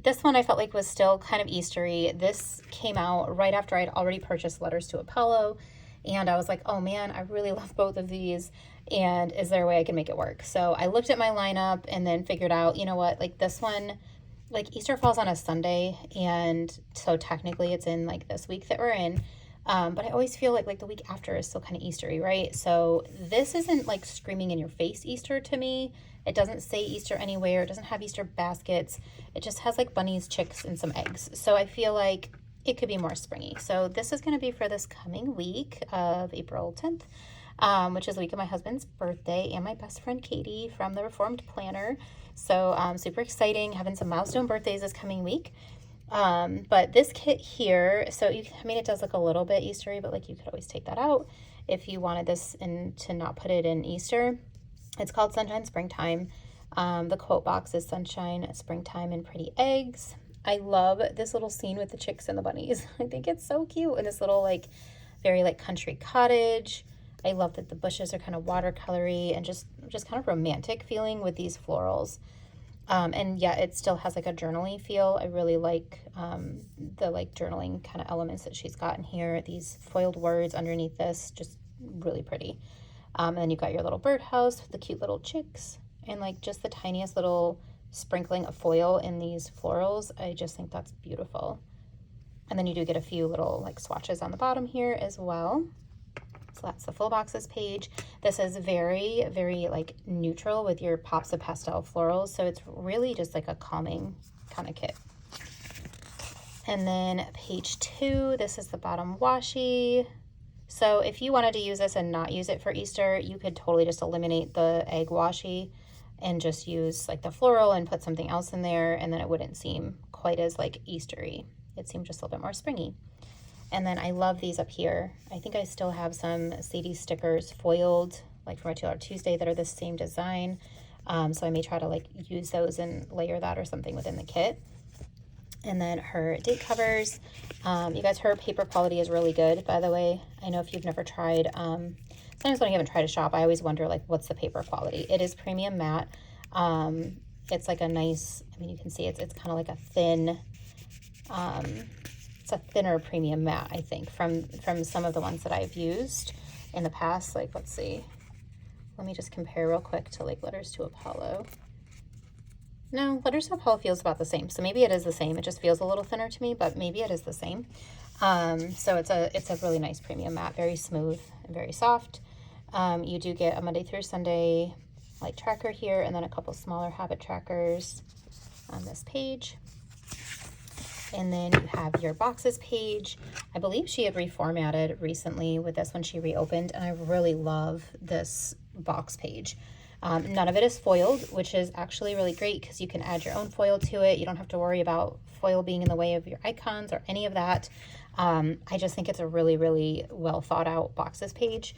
this one I felt like was still kind of Eastery. This came out right after I'd already purchased Letters to Apollo. And I was like, oh man, I really love both of these. And is there a way I can make it work? So I looked at my lineup and then figured out, you know what, like this one, like Easter falls on a Sunday. And so technically it's in like this week that we're in. But I always feel like the week after is still kind of Eastery, right? So this isn't like screaming in your face Easter to me. It doesn't say Easter anywhere. It doesn't have Easter baskets. It just has like bunnies, chicks, and some eggs. So I feel like it could be more springy. So this is going to be for this coming week of April 10th, which is the week of my husband's birthday and my best friend Katie from the Reformed Planner. So super exciting, having some milestone birthdays this coming week. But this kit here, so I mean, it does look a little bit Eastery, but like you could always take that out if you wanted this and to not put it in Easter. It's called Sunshine Springtime. The quote box is Sunshine, Springtime, and Pretty Eggs. I love this little scene with the chicks and the bunnies. I think it's so cute. And this little like very like country cottage. I love that the bushes are kind of watercolory and just kind of romantic feeling with these florals. And yeah, it still has like a journaling feel. I really like the like journaling kind of elements that she's got in here. These foiled words underneath this, just really pretty. And then you've got your little birdhouse with the cute little chicks and like just the tiniest little sprinkling of foil in these florals. I just think that's beautiful. And then you do get a few little like swatches on the bottom here as well. So that's the full boxes page. This is very, very like neutral with your pops of pastel florals. So it's really just like a calming kind of kit. And then page 2, this is the bottom washi. So if you wanted to use this and not use it for Easter, you could totally just eliminate the egg washi and just use like the floral and put something else in there, and then it wouldn't seem quite as like Eastery. It seemed just a little bit more springy. And then I love these up here. I think I still have some Sadie Stickers foiled, like from my $2 Tuesday, that are the same design. So I may try to like use those and layer that or something within the kit. And then her date covers. You guys, her paper quality is really good, by the way. I know if you've never tried, sometimes when I haven't tried a shop, I always wonder like, what's the paper quality? It is premium matte. It's like a nice, I mean, you can see it's kind of like a thin, it's a thinner premium matte, I think, from some of the ones that I've used in the past. Like, let's see. Let me just compare real quick to like Letters to Apollo. No, Letters to Apollo feels about the same. So maybe it is the same. It just feels a little thinner to me, but maybe it is the same. So it's a really nice premium matte, very smooth and very soft. You do get a Monday through Sunday like tracker here, and then a couple smaller habit trackers on this page. And then you have your boxes page. I believe she had reformatted recently with this when she reopened, and I really love this box page. None of it is foiled, which is actually really great because you can add your own foil to it. You don't have to worry about foil being in the way of your icons or any of that. I just think it's a really, really well thought out boxes page.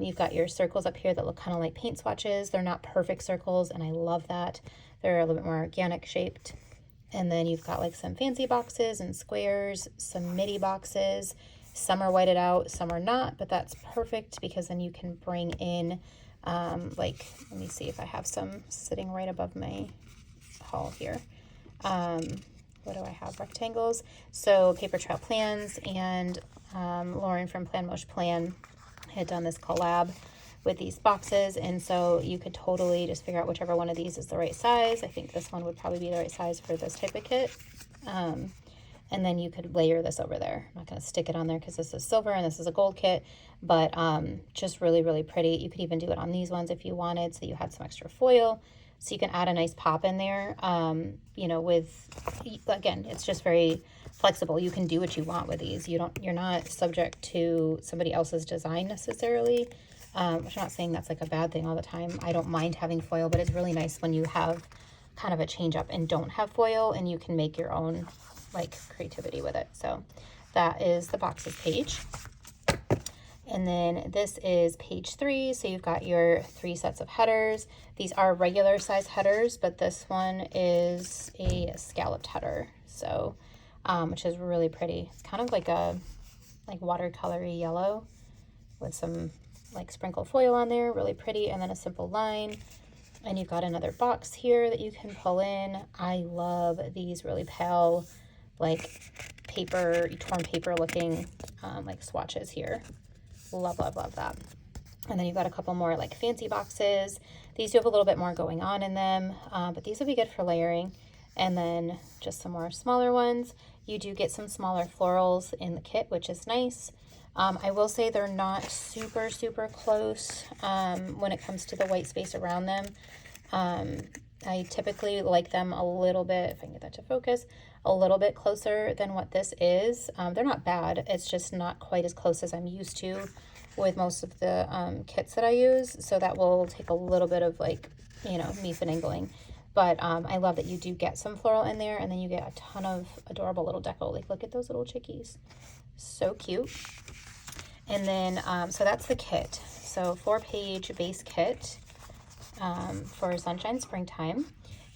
You've got your circles up here that look kind of like paint swatches. They're not perfect circles, and I love that. They're a little bit more organic shaped. And then you've got like some fancy boxes and squares, some midi boxes. Some are whited out, some are not, but that's perfect because then you can bring in, like, let me see if I have some sitting right above my haul here. What do I have? Rectangles. So Paper Trail Plans and Lauren from Plan Mosh Plan had done this collab with these boxes, and so you could totally just figure out whichever one of these is the right size. I think this one would probably be the right size for this type of kit. And then you could layer this over there. I'm not going to stick it on there because this is silver and this is a gold kit, but just really, really pretty. You could even do it on these ones if you wanted, so you had some extra foil. So you can add a nice pop in there, you know, with, again, it's just very flexible. You can do what you want with these. You're not subject to somebody else's design necessarily, which I'm not saying that's like a bad thing all the time. I don't mind having foil, but it's really nice when you have kind of a change up and don't have foil and you can make your own like creativity with it. So that is the boxes page. And then this is page 3. So you've got your 3 sets of headers. These are regular size headers, but this one is a scalloped header. So, which is really pretty. It's kind of like a watercolory yellow with some like sprinkled foil on there, really pretty. And then a simple line. And you've got another box here that you can pull in. I love these really pale, like paper, torn paper looking like swatches here. Love, love, love that. And then you've got a couple more like fancy boxes. These do have a little bit more going on in them, but these will be good for layering. And then just some more smaller ones. You do get some smaller florals in the kit, which is nice. I will say they're not super, super close when it comes to the white space around them. I typically like them a little bit, if I can get that to focus, a little bit closer than what this is. They're not bad. It's just not quite as close as I'm used to with most of the kits that I use. So that will take a little bit of like, you know, me finagling. But I love that you do get some floral in there, and then you get a ton of adorable little deco. Like, look at those little chickies. So cute. And then, so that's the kit. So 4-page base kit for Sunshine Springtime.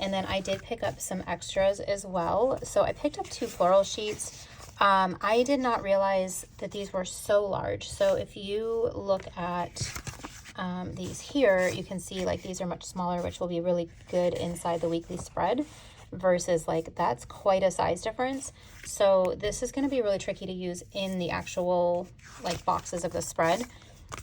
And then I did pick up some extras as well. So I picked up 2 floral sheets. I did not realize that these were so large. So if you look at these here, you can see like these are much smaller, which will be really good inside the weekly spread, versus like that's quite a size difference. So this is going to be really tricky to use in the actual like boxes of the spread.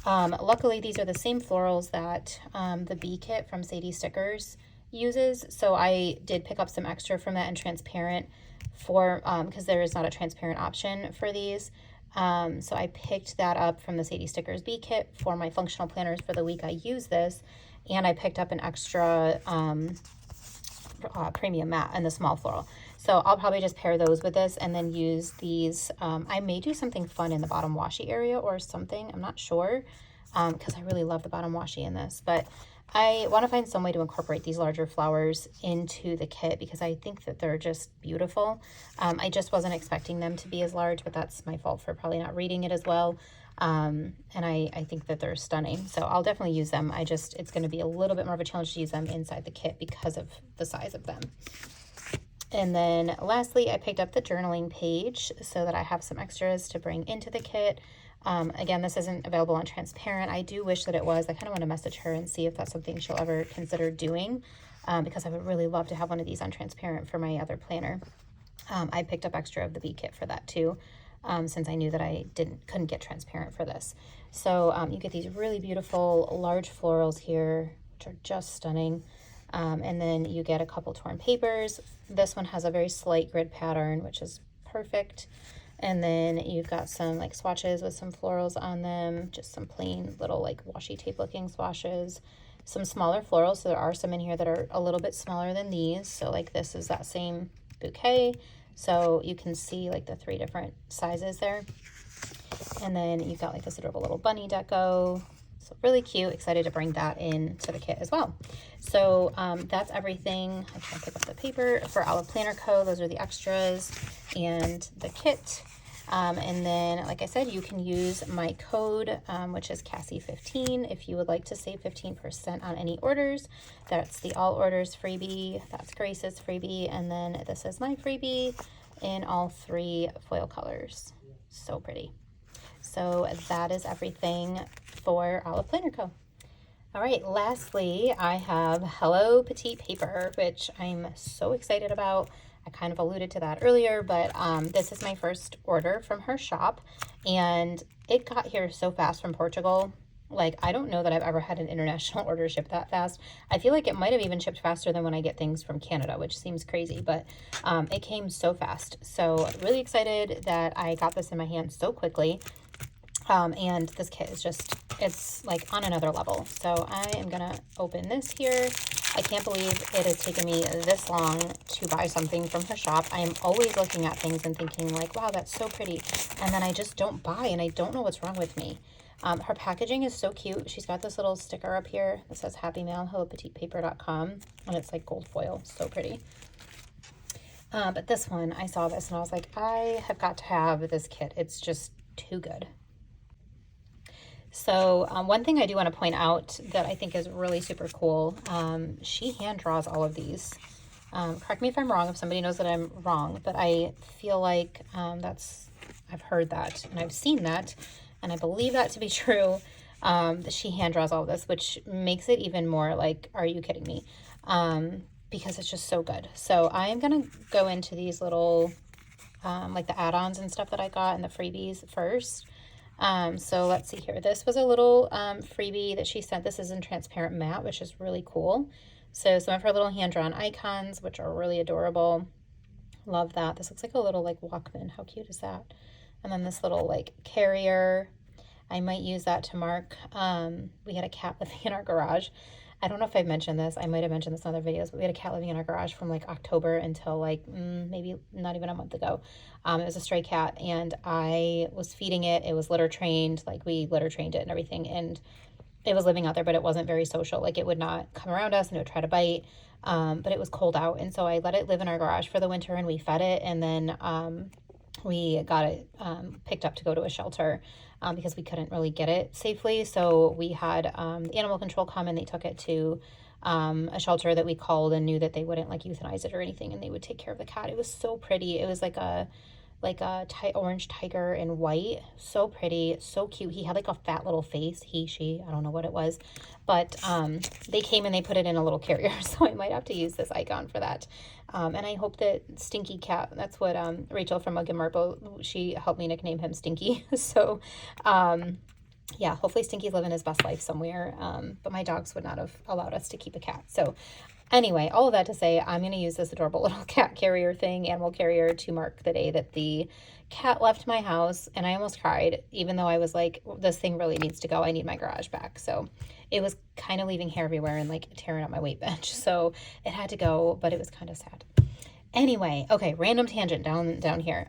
Luckily, these are the same florals that the Bee kit from Sadie Stickers uses. So I did pick up some extra from that in transparent for because there is not a transparent option for these. So I picked that up from the Sadie Stickers Bee kit for my functional planners for the week I use this. And I picked up an extra premium matte and the small floral. So I'll probably just pair those with this and then use these. I may do something fun in the bottom washi area or something. I'm not sure because I really love the bottom washi in this. But I want to find some way to incorporate these larger flowers into the kit because I think that they're just beautiful. I just wasn't expecting them to be as large, but that's my fault for probably not reading it as well. And I think that they're stunning. So I'll definitely use them. It's going to be a little bit more of a challenge to use them inside the kit because of the size of them. And then lastly, I picked up the journaling page so that I have some extras to bring into the kit. Again, this isn't available on transparent. I do wish that it was. I kind of want to message her and see if that's something she'll ever consider doing because I would really love to have one of these on transparent for my other planner. I picked up extra of the Bee kit for that too, since I knew that I couldn't get transparent for this. So you get these really beautiful large florals here, which are just stunning. And then you get a couple torn papers. This one has a very slight grid pattern, which is perfect. And then you've got some like swatches with some florals on them, just some plain little like washi tape looking swatches, some smaller florals. So there are some in here that are a little bit smaller than these. So like this is that same bouquet. So you can see like the 3 different sizes there. And then you've got like this adorable little bunny deco. So really cute. Excited to bring that into the kit as well. So that's everything. I try to pick up the paper for Olive Planner Co. Those are the extras and the kit. And then, like I said, you can use my code, which is Cassie15, if you would like to save 15% on any orders. That's the all orders freebie. That's Grace's freebie. And then this is my freebie in all 3 foil colors. So pretty. So that is everything for Olive Planner Co. All right, lastly, I have Hello Petite Paper, which I'm so excited about. I kind of alluded to that earlier, but this is my first order from her shop, and it got here so fast from Portugal. Like, I don't know that I've ever had an international order ship that fast. I feel like it might have even shipped faster than when I get things from Canada, which seems crazy, but it came so fast. So really excited that I got this in my hands so quickly. And this kit is just, it's like on another level. So I am gonna open this here. I can't believe it has taken me this long to buy something from her shop. I am always looking at things and thinking like, wow, that's so pretty. And then I just don't buy, and I don't know what's wrong with me. Her packaging is so cute. She's got this little sticker up here that says Happy Mail, hellopetitepaper.com, and it's like gold foil, so pretty. But this one, I saw this and I was like, I have got to have this kit. It's just too good. So one thing I do want to point out that I think is really super cool, she hand draws all of these. Correct me if I'm wrong, if somebody knows that I'm wrong, but I feel like I've heard that and I've seen that, and I believe that to be true, that she hand draws all of this, which makes it even more like, are you kidding me? Because it's just so good. So I am going to go into these little, like the add-ons and stuff that I got and the freebies first. So let's see here. This was a little freebie that she sent. This is in transparent matte, which is really cool. So some of her little hand-drawn icons, which are really adorable. Love that. This looks like a little like Walkman. How cute is that? And then this little like carrier. I might use that to mark. We had a cat living in our garage. I don't know if I've mentioned this. I might have mentioned this in other videos, but we had a cat living in our garage from like October until like maybe not even a month ago. It was a stray cat, and I was feeding it. It was litter trained, like we litter trained it and everything. And it was living out there, but it wasn't very social. Like it would not come around us and it would try to bite. But it was cold out. And so I let it live in our garage for the winter, and we fed it. And then we got it picked up to go to a shelter. Because we couldn't really get it safely. So we had the animal control come, and they took it to a shelter that we called and knew that they wouldn't like euthanize it or anything, and they would take care of the cat. It was so pretty. It was like a orange tiger in white. So pretty, so cute. He had like a fat little face. She, I don't know what it was. But they came and they put it in a little carrier. So I might have to use this icon for that. And I hope that Stinky Cat, that's what Rachel from Mug and Marble, she helped me nickname him Stinky. So yeah, hopefully Stinky's living his best life somewhere. But my dogs would not have allowed us to keep a cat. So anyway, all of that to say, I'm going to use this adorable little cat carrier thing, animal carrier, to mark the day that the cat left my house. And I almost cried, even though I was like, this thing really needs to go. I need my garage back. So it was kind of leaving hair everywhere and like tearing up my weight bench. So it had to go, but it was kind of sad. Anyway, okay, random tangent down here.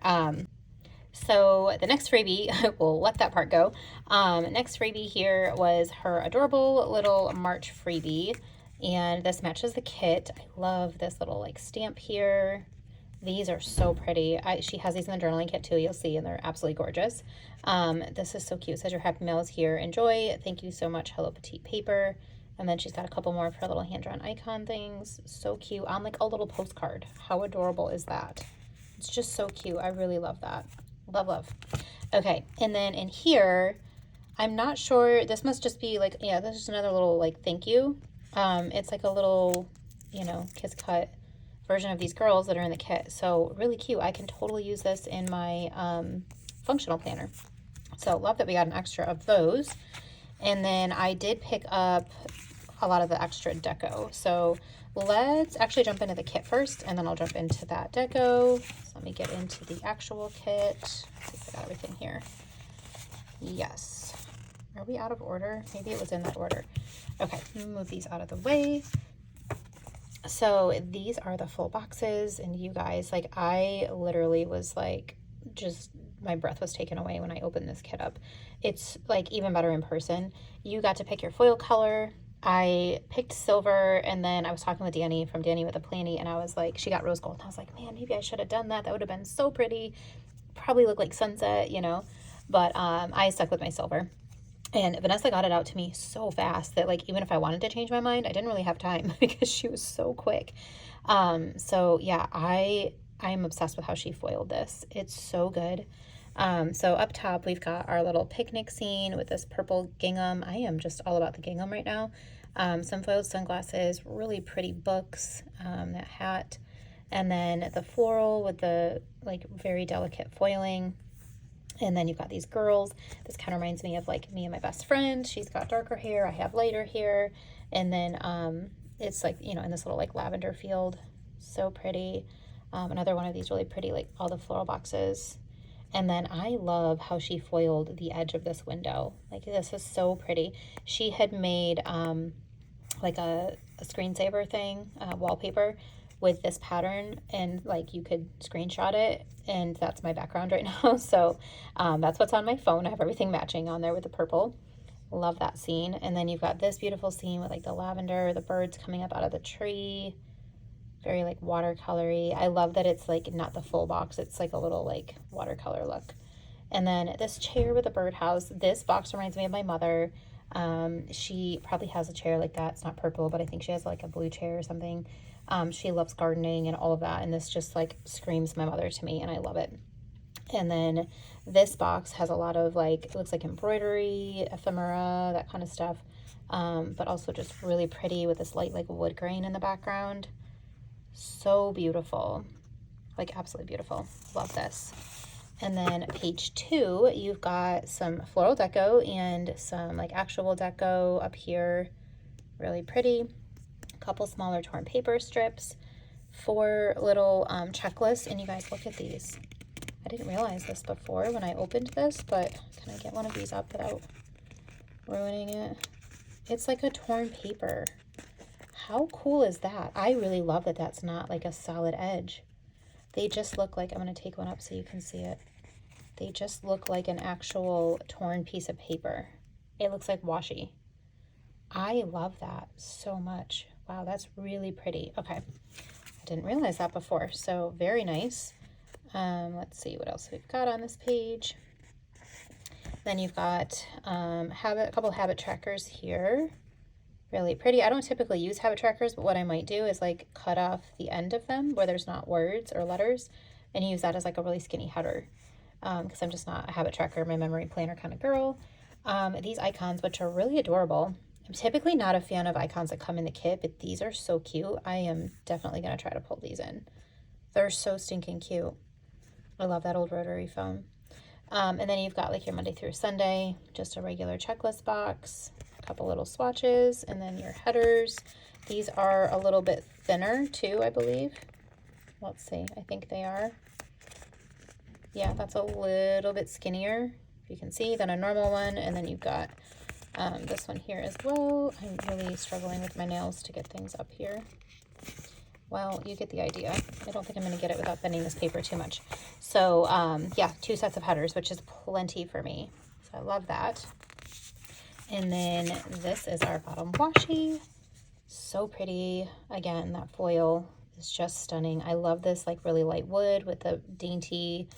So the next freebie, we'll let that part go. Next freebie here was her adorable little March freebie. And this matches the kit. I love this little like stamp here. These are so pretty. She has these in the journaling kit too, you'll see, and they're absolutely gorgeous. This is so cute. It says your happy mail is here. Enjoy. Thank you so much. Hello Petite Paper. And then she's got a couple more of her little hand-drawn icon things. So cute. On like a little postcard. How adorable is that? It's just so cute. I really love that. Love, love. Okay, and then in here, I'm not sure. This must just be like, yeah, this is another little like thank you. It's like a little, you know, kiss cut version of these girls that are in the kit. So really cute. I can totally use this in my functional planner. So love that we got an extra of those. And then I did pick up a lot of the extra deco. So let's actually jump into the kit first, and then I'll jump into that deco. So let me get into the actual kit. Let's see if I got everything here. Yes. Are we out of order? Maybe it was in that order. Okay, move these out of the way. So these are the full boxes, and you guys, like, I literally was like, just my breath was taken away when I opened this kit up. It's like even better in person. You got to pick your foil color. I picked silver, and then I was talking with Danny from Danny with a Planny, and I was like, she got rose gold, and I was like, man, maybe I should have done that. That would have been so pretty. probably look like sunset, you know, but I stuck with my silver. And Vanessa got it out to me so fast that like even if I wanted to change my mind, I didn't really have time because she was so quick. So yeah, I'm obsessed with how she foiled this. It's so good. So up top we've got our little picnic scene with this purple gingham. I am just all about the gingham right now. Some foiled sunglasses, really pretty books, that hat, and then the floral with the like very delicate foiling. And then you've got these girls. This kind of reminds me of like me and my best friend. She's got darker hair, I have lighter hair. And then it's like, you know, in this little like lavender field. So pretty. Another one of these really pretty, like all the floral boxes. And then I love how she foiled the edge of this window. Like this is so pretty. She had made like a screensaver thing, wallpaper with this pattern, and like you could screenshot it, and that's my background right now. So that's what's on my phone. I have everything matching on there with the purple. Love that scene. And then you've got this beautiful scene with like the lavender, the birds coming up out of the tree, very like watercolory. I love that it's like not the full box, it's like a little like watercolor look. And then this chair with a birdhouse. This box reminds me of my mother. She probably has a chair like that. It's not purple, but I think she has like a blue chair or something. She loves gardening and all of that, and this just like screams my mother to me, and I love it. And then this box has a lot of like, it looks like embroidery, ephemera, that kind of stuff, but also just really pretty with this light like wood grain in the background. So beautiful, like absolutely beautiful. Love this. And then page 2, you've got some floral deco and some like actual deco up here. Really pretty. A couple smaller torn paper strips, 4 little checklists. And you guys, look at these. I didn't realize this before when I opened this, but can I get one of these up without ruining it? It's like a torn paper. How cool is that? I really love that that's not like a solid edge. They just look like, I'm going to take one up so you can see it. They just look like an actual torn piece of paper. It looks like washi. I love that so much. Wow, that's really pretty. Okay, I didn't realize that before, so very nice. Let's see what else we've got on this page. Then you've got a couple habit trackers here. Really pretty. I don't typically use habit trackers, but what I might do is like cut off the end of them where there's not words or letters and use that as like a really skinny header, because I'm just not a habit tracker, my memory planner kind of girl. These icons, which are really adorable. I'm typically not a fan of icons that come in the kit, but these are so cute. I am definitely going to try to pull these in. They're so stinking cute. I love that old rotary phone. And then you've got like your Monday through Sunday, just a regular checklist box, a couple little swatches, and then your headers. These are a little bit thinner too, I believe. Let's see, I think they are. Yeah, that's a little bit skinnier, if you can see, than a normal one. And then you've got this one here as well. I'm really struggling with my nails to get things up here. Well, you get the idea. I don't think I'm going to get it without bending this paper too much. So, yeah, 2 sets of headers, which is plenty for me. So I love that. And then this is our bottom washi. So pretty. Again, that foil is just stunning. I love this like really light wood with the dainty,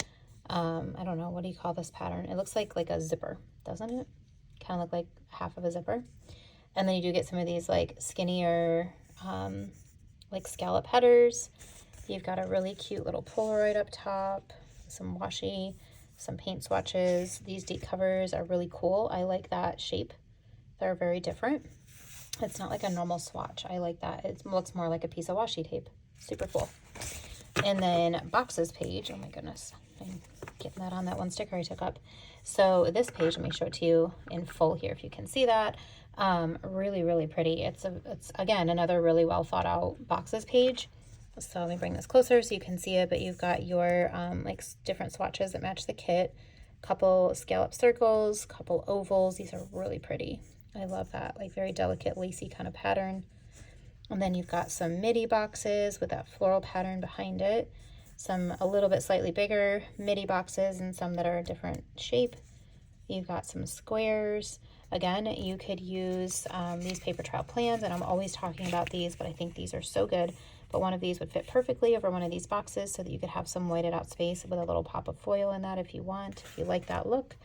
I don't know, what do you call this pattern? It looks like a zipper, doesn't it? Kind of look like half of a zipper. And then you do get some of these like skinnier, like scallop headers. You've got a really cute little Polaroid up top, some washi, some paint swatches. These date covers are really cool. I like that shape. They're very different. It's not like a normal swatch. I like that. It looks more like a piece of washi tape. Super cool. And then boxes page. Oh my goodness. I'm getting that on that one sticker I took up. So this page, let me show it to you in full here if you can see that. Really, really pretty. It's again another really well thought out boxes page. So let me bring this closer so you can see it. But you've got your like different swatches that match the kit, couple scallop circles, couple ovals. These are really pretty. I love that, like very delicate lacy kind of pattern. And then you've got some midi boxes with that floral pattern behind it. Some a little bit slightly bigger midi boxes and some that are a different shape. You've got some squares. Again, you could use these paper trail plans, and I'm always talking about these, but I think these are so good. But one of these would fit perfectly over one of these boxes so that you could have some whited out space with a little pop of foil in that if you want, if you like that look.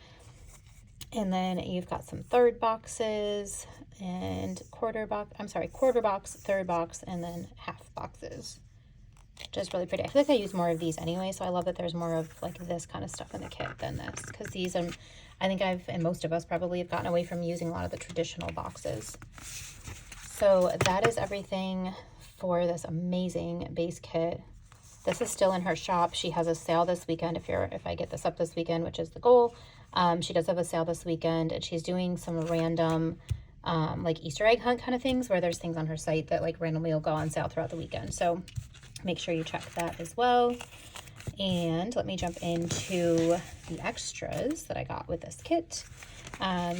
And then you've got some third boxes and quarter box, third box, and then half boxes. Just really pretty. I feel like I use more of these anyway, so I love that there's more of like this kind of stuff in the kit than this, because these are, I think and most of us probably have gotten away from using a lot of the traditional boxes. So that is everything for this amazing base kit. This is still in her shop. She has a sale this weekend. If I get this up this weekend, which is the goal, she does have a sale this weekend, and she's doing some random like Easter egg hunt kind of things where there's things on her site that like randomly will go on sale throughout the weekend. So make sure you check that as well. And let me jump into the extras that I got with this kit.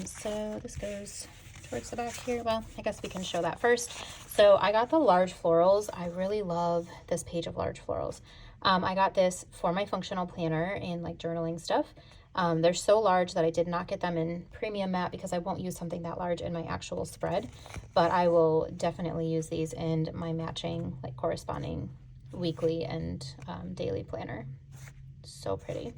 So this goes towards the back here. Well, I guess we can show that first. So I got the large florals. I really love this page of large florals. I got this for my functional planner and like journaling stuff. They're so large that I did not get them in premium matte because I won't use something that large in my actual spread, but I will definitely use these in my matching like corresponding weekly and daily planner. So pretty.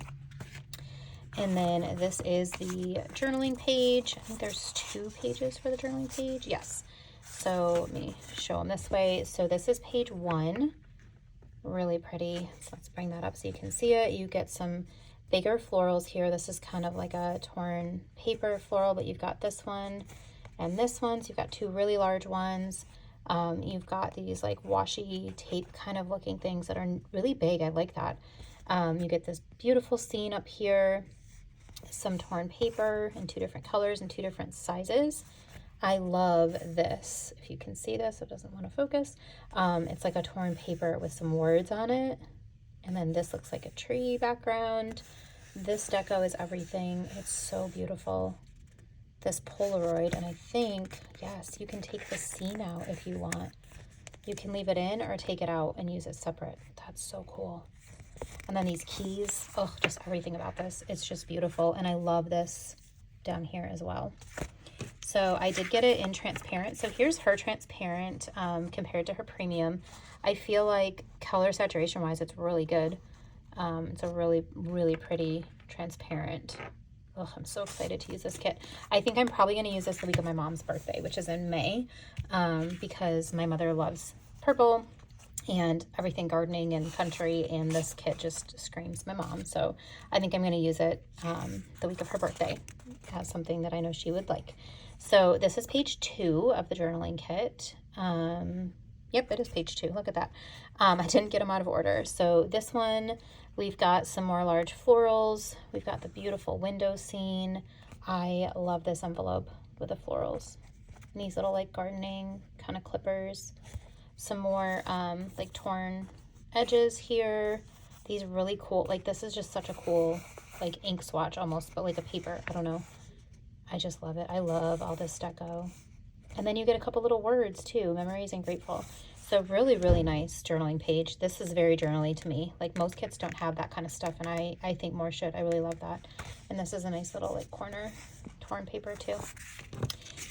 And then this is the journaling page. I think there's 2 pages for the journaling page. Yes. So let me show them this way. So this is page 1. Really pretty. So let's bring that up so you can see it. You get some bigger florals here. This is kind of like a torn paper floral, but you've got this one and this one. So you've got 2 really large ones. You've got these like washi tape kind of looking things that are really big. I like that. You get this beautiful scene up here, some torn paper in 2 different colors and 2 different sizes. I love this. If you can see this, it doesn't want to focus. It's like a torn paper with some words on it. And then this looks like a tree background. This deco is everything. It's so beautiful. This Polaroid, and I think, yes, you can take the scene out if you want. You can leave it in or take it out and use it separate. That's so cool. And then these keys, oh, just everything about this. It's just beautiful, and I love this down here as well. So I did get it in transparent. So here's her transparent compared to her premium. I feel like color saturation wise, it's really good. It's a really, really pretty transparent. Oh, I'm so excited to use this kit. I think I'm probably going to use this the week of my mom's birthday, which is in May, because my mother loves purple and everything gardening and country, and this kit just screams my mom. So I think I'm going to use it the week of her birthday as something that I know she would like. So this is page 2 of the journaling kit. Yep, it is page 2. Look at that. I didn't get them out of order. So this one, we've got some more large florals. We've got the beautiful window scene. I love this envelope with the florals. And these little like gardening kind of clippers. Some more like torn edges here. These really cool, like this is just such a cool like ink swatch almost, but like a paper. I don't know. I just love it. I love all this deco. And then you get a couple little words too, memories and grateful. So really, really nice journaling page. This is very journaly to me. Like most kits don't have that kind of stuff, and I think more should. I really love that. And this is a nice little like corner torn paper too.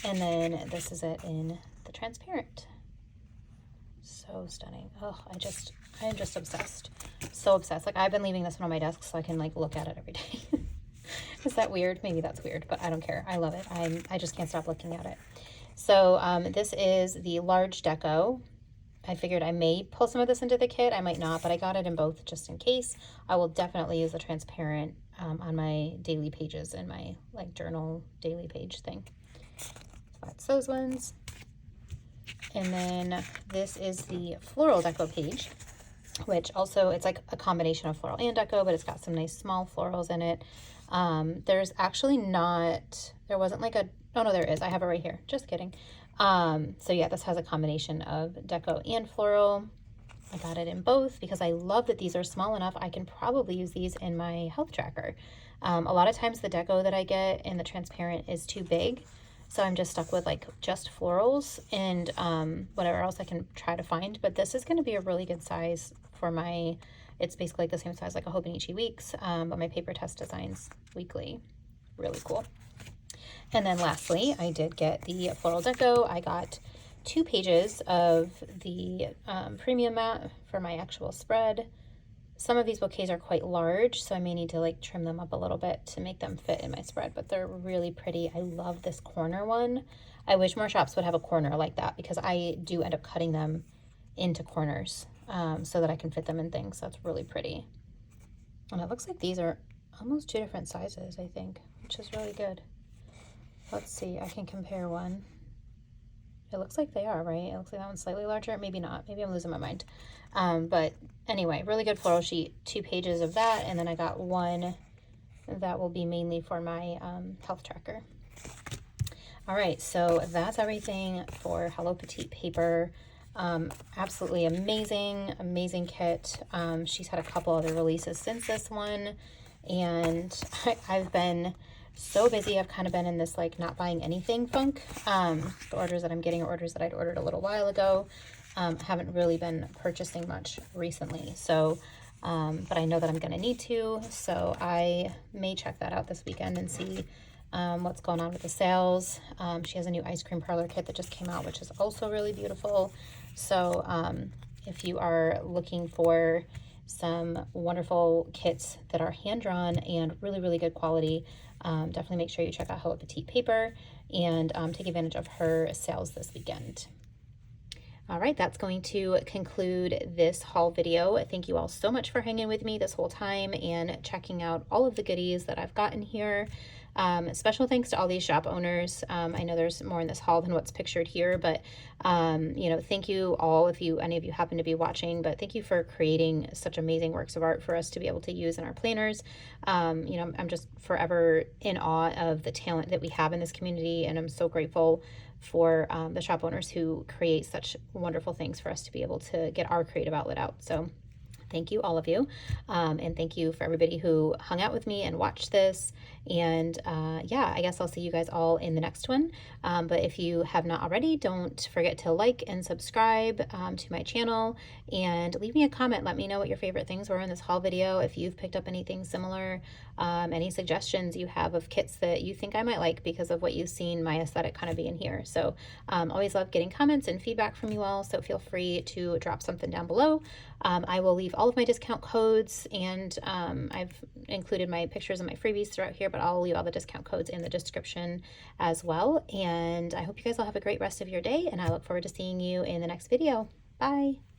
And then this is it in the transparent. So stunning. Oh, I'm just obsessed. So obsessed. Like I've been leaving this one on my desk so I can like look at it every day. Is that weird? Maybe that's weird, but I don't care. I love it. I just can't stop looking at it. So this is the large deco. I figured I may pull some of this into the kit. I might not, but I got it in both just in case. I will definitely use the transparent on my daily pages in my like journal daily page thing. So that's those ones. And then this is the floral deco page, which also it's like a combination of floral and deco, but it's got some nice small florals in it. There's actually not, there wasn't like a, oh no, there is. I have it right here. Just kidding. So yeah, this has a combination of deco and floral. I got it in both because I love that these are small enough. I can probably use these in my health tracker. A lot of times the deco that I get in the transparent is too big. So I'm just stuck with like just florals and whatever else I can try to find. But this is going to be a really good size for my, it's basically like the same size like a Hobonichi Weeks, but my paper test designs weekly. Really cool. And then lastly, I did get the floral deco. I got 2 pages of the premium mat for my actual spread. Some of these bouquets are quite large, so I may need to like trim them up a little bit to make them fit in my spread, but they're really pretty. I love this corner one. I wish more shops would have a corner like that because I do end up cutting them into corners so that I can fit them in things. So that's really pretty. And it looks like these are almost 2 different sizes, I think, which is really good. Let's see, I can compare one. It looks like they are, right? It looks like that one's slightly larger. Maybe not. Maybe I'm losing my mind. But anyway, really good floral sheet. 2 pages of that. And then I got one that will be mainly for my health tracker. All right, so that's everything for Hello Petite Paper. Absolutely amazing kit. She's had a couple other releases since this one. And I've been so busy. I've kind of been in this like not buying anything funk. The orders that I'm getting are orders that I'd ordered a little while ago. Haven't really been purchasing much recently. So, but I know that I'm going to need to. So I may check that out this weekend and see what's going on with the sales. She has a new ice cream parlor kit that just came out, which is also really beautiful. So if you are looking for some wonderful kits that are hand-drawn and really good quality, definitely make sure you check out Hello Petite Paper and take advantage of her sales this weekend. All right, that's going to conclude this haul video. Thank you all so much for hanging with me this whole time and checking out all of the goodies that I've gotten here. Special thanks to all these shop owners. I know there's more in this haul than what's pictured here, but you know, thank you all if any of you happen to be watching, but thank you for creating such amazing works of art for us to be able to use in our planners. You know, I'm just forever in awe of the talent that we have in this community, and I'm so grateful for the shop owners who create such wonderful things for us to be able to get our creative outlet out. So thank you, all of you. And thank you for everybody who hung out with me and watched this. And yeah, I guess I'll see you guys all in the next one. But if you have not already, don't forget to like and subscribe to my channel and leave me a comment. Let me know what your favorite things were in this haul video. If you've picked up anything similar, any suggestions you have of kits that you think I might like because of what you've seen my aesthetic kind of being here. So always love getting comments and feedback from you all. So feel free to drop something down below. I will leave all of my discount codes, and I've included my pictures and my freebies throughout here, but I'll leave all the discount codes in the description as well. And I hope you guys all have a great rest of your day, and I look forward to seeing you in the next video. Bye.